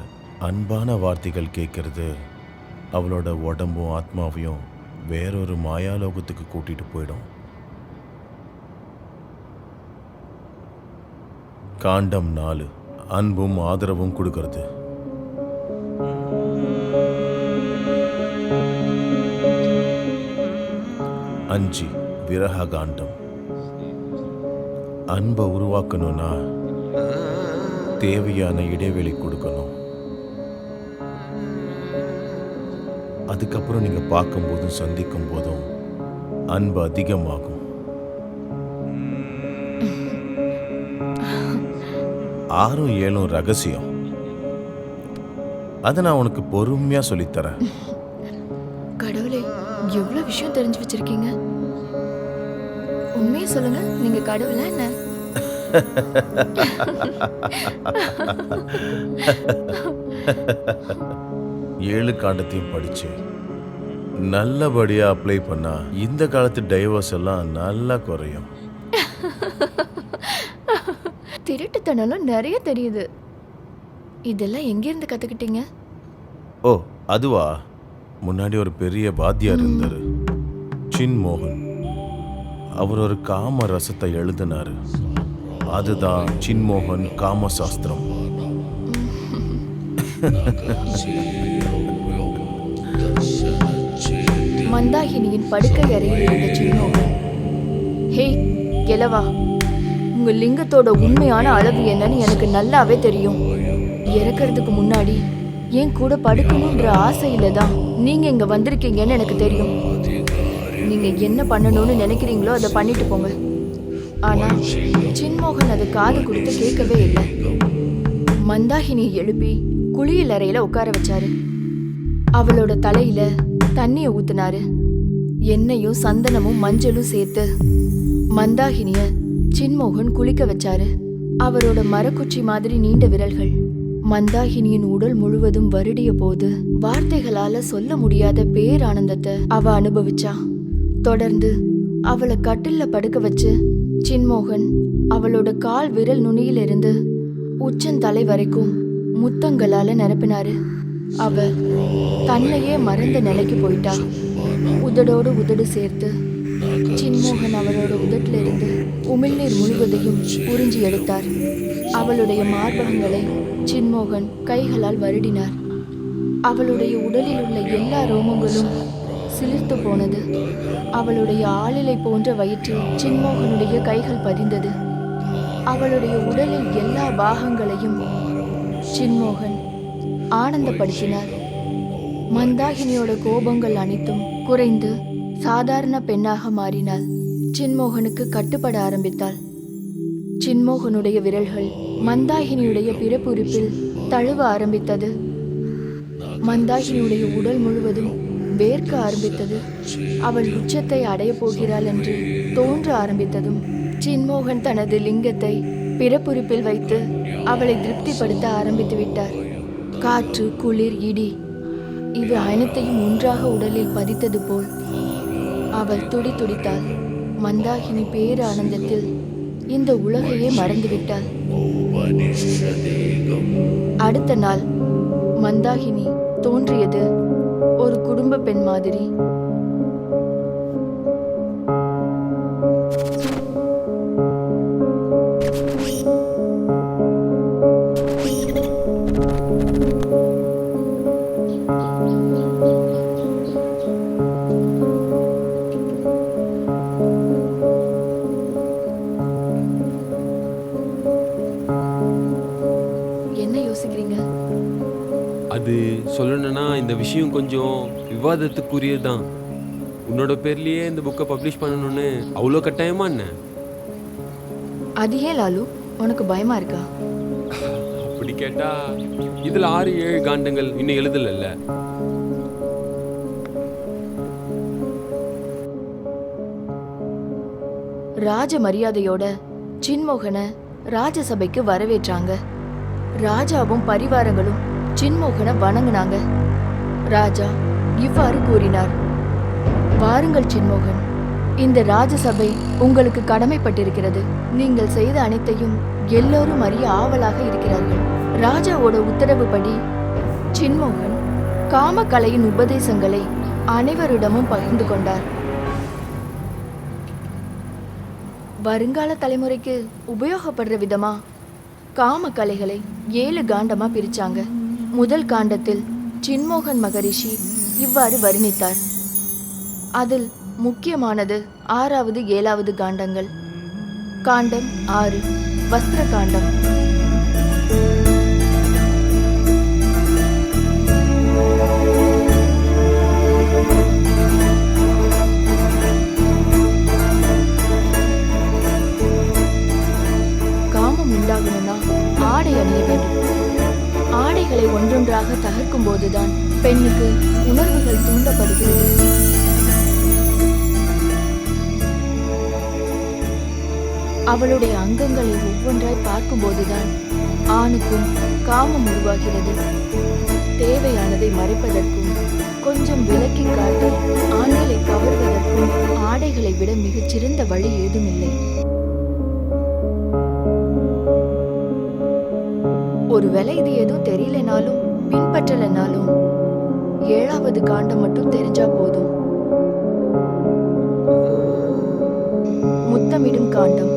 அன்பான வார்த்தைகள் கேட்கறது அவளோட உடம்பும் ஆத்மாவையும் வேறொரு மாயாலோகத்துக்கு கூட்டிட்டு போயிடும். காண்டம் 4 அன்பும் ஆதரவும் கொடுக்கறது. அஞ்சு விரக காண்டம். அன்பை உருவாக்கணும்னா தேவையான இடைவெளி கொடுக்கணும். அதுக்கப்புறம் நீங்க பார்க்கும்போதும் சந்திக்கும் போதும் அன்பு அதிகமாகும். 6 7 ரகசியம். அதை நான் உனக்கு பொறுமையா சொல்லித்தரேன். கடவுளே, எவ்வளவு விஷயம் தெரிஞ்சு வச்சிருக்கீங்க. உண்மையை சொல்லுங்க, நீங்க கடவுளா என்ன? ஏழு காண்டத்தையும் படிச்சு நல்லபடியா அப்ளை பண்ணா இந்த காலத்து டைவர்ஸ் எல்லாம் நல்லா குறையும். திருட்டுத்தனம் நிறைய தெரியுது. இதெல்லாம் எங்கிருந்து கத்துக்கிட்டீங்க? ஓ அதுவா, முன்னாடி ஒரு பெரிய வாத்தியார் இருந்தாரு, சின்மோகன். அவர் ஒரு காம ரசத்தை எழுதினாரு. அதுதான் சின்மோகன் காமசாஸ்திரம். மந்தாகினியின் படுக்கை அறையில் இருந்த சின்மோகன், ஹே கெலவா, உங்க லிங்கத்தோட உண்மையான அளவு என்னன்னு எனக்கு நல்லாவே தெரியும். இறக்கறதுக்கு முன்னாடி என் கூட படுக்கணுன்ற ஆசையில தான் நீங்க இங்க வந்திருக்கீங்கன்னு எனக்கு தெரியும். நீங்க என்ன பண்ணணும்னு நினைக்கிறீங்களோ அதை பண்ணிட்டு போங்க. ஆனா சின்மோகன் அதை காது கொடுத்து கேட்கவே இல்லை. மந்தாகினியை எழுப்பி குளியல் அறையில உட்கார வச்சாரு. அவளோட தலையில தண்ணிய ஊத்துனாரு. எண்ணெயும் சந்தனமும் மஞ்சளும் சேர்த்து மந்தாகினிய சின்மோகன் குளிக்க வச்சாரு. அவரோட மரக்குச்சி மாதிரி நீண்ட விரல்கள் மந்தாகினியின் உடல் முழுவதும் வருடிய போது வார்த்தைகளால சொல்ல முடியாத பேரானந்தத்தை அவ அனுபவிச்சா. தொடர்ந்து அவளை கட்டில்ல படுக்க வச்சு சின்மோகன் அவளோட கால் விரல் நுனியிலிருந்து உச்சந்தலை வரைக்கும் முத்தங்களால நிரப்பினாரு. அவ தன்னையே மறந்த நிலைக்கு போயிட்டா. உதடோடு உதடு சேர்த்து சின்மோகன் அவளோட உதட்டில இருந்து உமிழ்நீர் முழுவதையும் உறிஞ்சி எடுத்தார். அவளுடைய மார்பகங்களை சின்மோகன் கைகளால் வருடினார். அவளுடைய உடலில் உள்ள எல்லா ரோமங்களும் சிலிர்த்து போனது. அவளுடைய ஆளிலை போன்ற வயிற்றில் சின்மோகனுடைய கைகள் பதிந்தது. அவளுடைய உடலில் எல்லா பாகங்களையும் சின்மோகன் ஆனந்தப்படுத்தினார். மந்தாகினியோட கோபங்கள் அனைத்தும் குறைந்து சாதாரண பெண்ணாக மாறினாள். சின்மோகனுக்கு கட்டுப்பட ஆரம்பித்தாள். சின்மோகனுடைய விரல்கள் மந்தாகினியுடைய பிறப்புறுப்பில் தழுவ ஆரம்பித்தது. மந்தாகினியுடைய உடல் முழுவதும் வேர்க்க ஆரம்பித்தது. அவள் உச்சத்தை அடைய போகிறாள் என்று தோன்ற ஆரம்பித்ததும் சின்மோகன் தனது லிங்கத்தை பிறப்புறுப்பில் வைத்து அவளை திருப்திப்படுத்த ஆரம்பித்து விட்டார். காற்று, குளிர், இடி இவை அனைத்தையும் ஒன்றாக உடலில் பதித்தது போல் அவள் துடித்தாள். மந்தாகினி பேரானந்தத்தில் இந்த உலகையே மறந்துவிட்டாள். அடுத்த நாள் மந்தாகினி தோன்றியது ஒரு குடும்ப பெண் மாதிரி. அது சொல்லணும்னா இந்த விஷயம் கொஞ்சம் விவாதத்துக்குரியதுதான். உன்னோட பேர்லயே இந்த புக்கை பப்ளிஷ் பண்ணணும்னு அவ்வளோ கட்டாயமா என்ன? அது ஏன் லாலு, உனக்கு பயமா இருக்கா? அப்படி கேட்டா இதுல 6-7 காண்டங்கள் இன்னும் எழுதல. ராஜ மரியாதையோட சின்மோகனை ராஜசபைக்கு வரவேற்றாங்க. ராஜாவும் பரிவாரங்களும் சின்மோகனை வணங்கினாங்க. ராஜா இவ்வாறு கூறினார்: வாருங்கள் சின்மோகன், இந்த ராஜசபை உங்களுக்கு கடமைப்பட்டிருக்கிறது. நீங்கள் செய்த அனைத்தையும் எல்லோரும் அறிய ஆவலாக இருக்கிறார்கள். ராஜாவோட உத்தரவுப்படி சின்மோகன் காமக்கலையின் உபதேசங்களை அனைவரிடமும் பகிர்ந்து கொண்டார். வருங்கால தலைமுறைக்கு உபயோகப்படுற விதமா காமக்கலைகளை 7 காண்டமா பிரிச்சாங்க. முதல் காண்டத்தில் சின்மோகன் மகரிஷி இவ்வாறு வர்ணித்தார். அதில் முக்கியமானது 6வது 7வது காண்டங்கள். காண்டம் 6 வஸ்திர காண்டம். காமம் உண்டாகணும்னா ஆடை அணிய வேண்டும். ஆடைகளை ஒன்றொன்றாக தகர்க்கும் போதுதான் பெண்ணுக்கு உணர்வுகள் தூண்டப்படுகிறது. அவளுடைய அங்கங்களை ஒவ்வொன்றாய் பார்க்கும்போதுதான் ஆணுக்கும் காமம் உருவாகிறது. தேவையானதை மறைப்பதற்கும் கொஞ்சம் விலக்கி காட்டி ஆண்களை கவர்வதற்கும் ஆடைகளை விட மிகச்சிறந்த வழி ஏதுமில்லை. ஒருவேளை இது எதுவும் தெரியலனாலும் பின்பற்றலனாலும் 7வது காண்டம் மட்டும் தெரிஞ்சா போதும். முத்தமிடும் காண்டம்.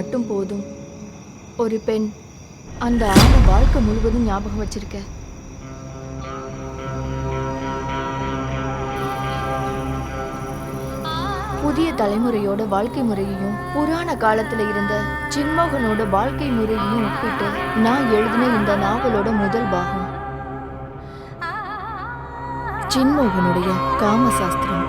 மட்டும் போதும். ஒரு பெண் அந்த ஆணை வாழ்க்கை முழுவதும் ஞாபகம் வச்சிருக்க. புதிய தலைமுறையோட வாழ்க்கை முறையையும் புராண காலத்துல இருந்த சின்மோகனோட வாழ்க்கை முறையையும் ஒப்பிட்டு நான் எழுதின இந்த நாவலோட முதல் பாகம். சின்மோகனுடைய காமசாஸ்திரம்.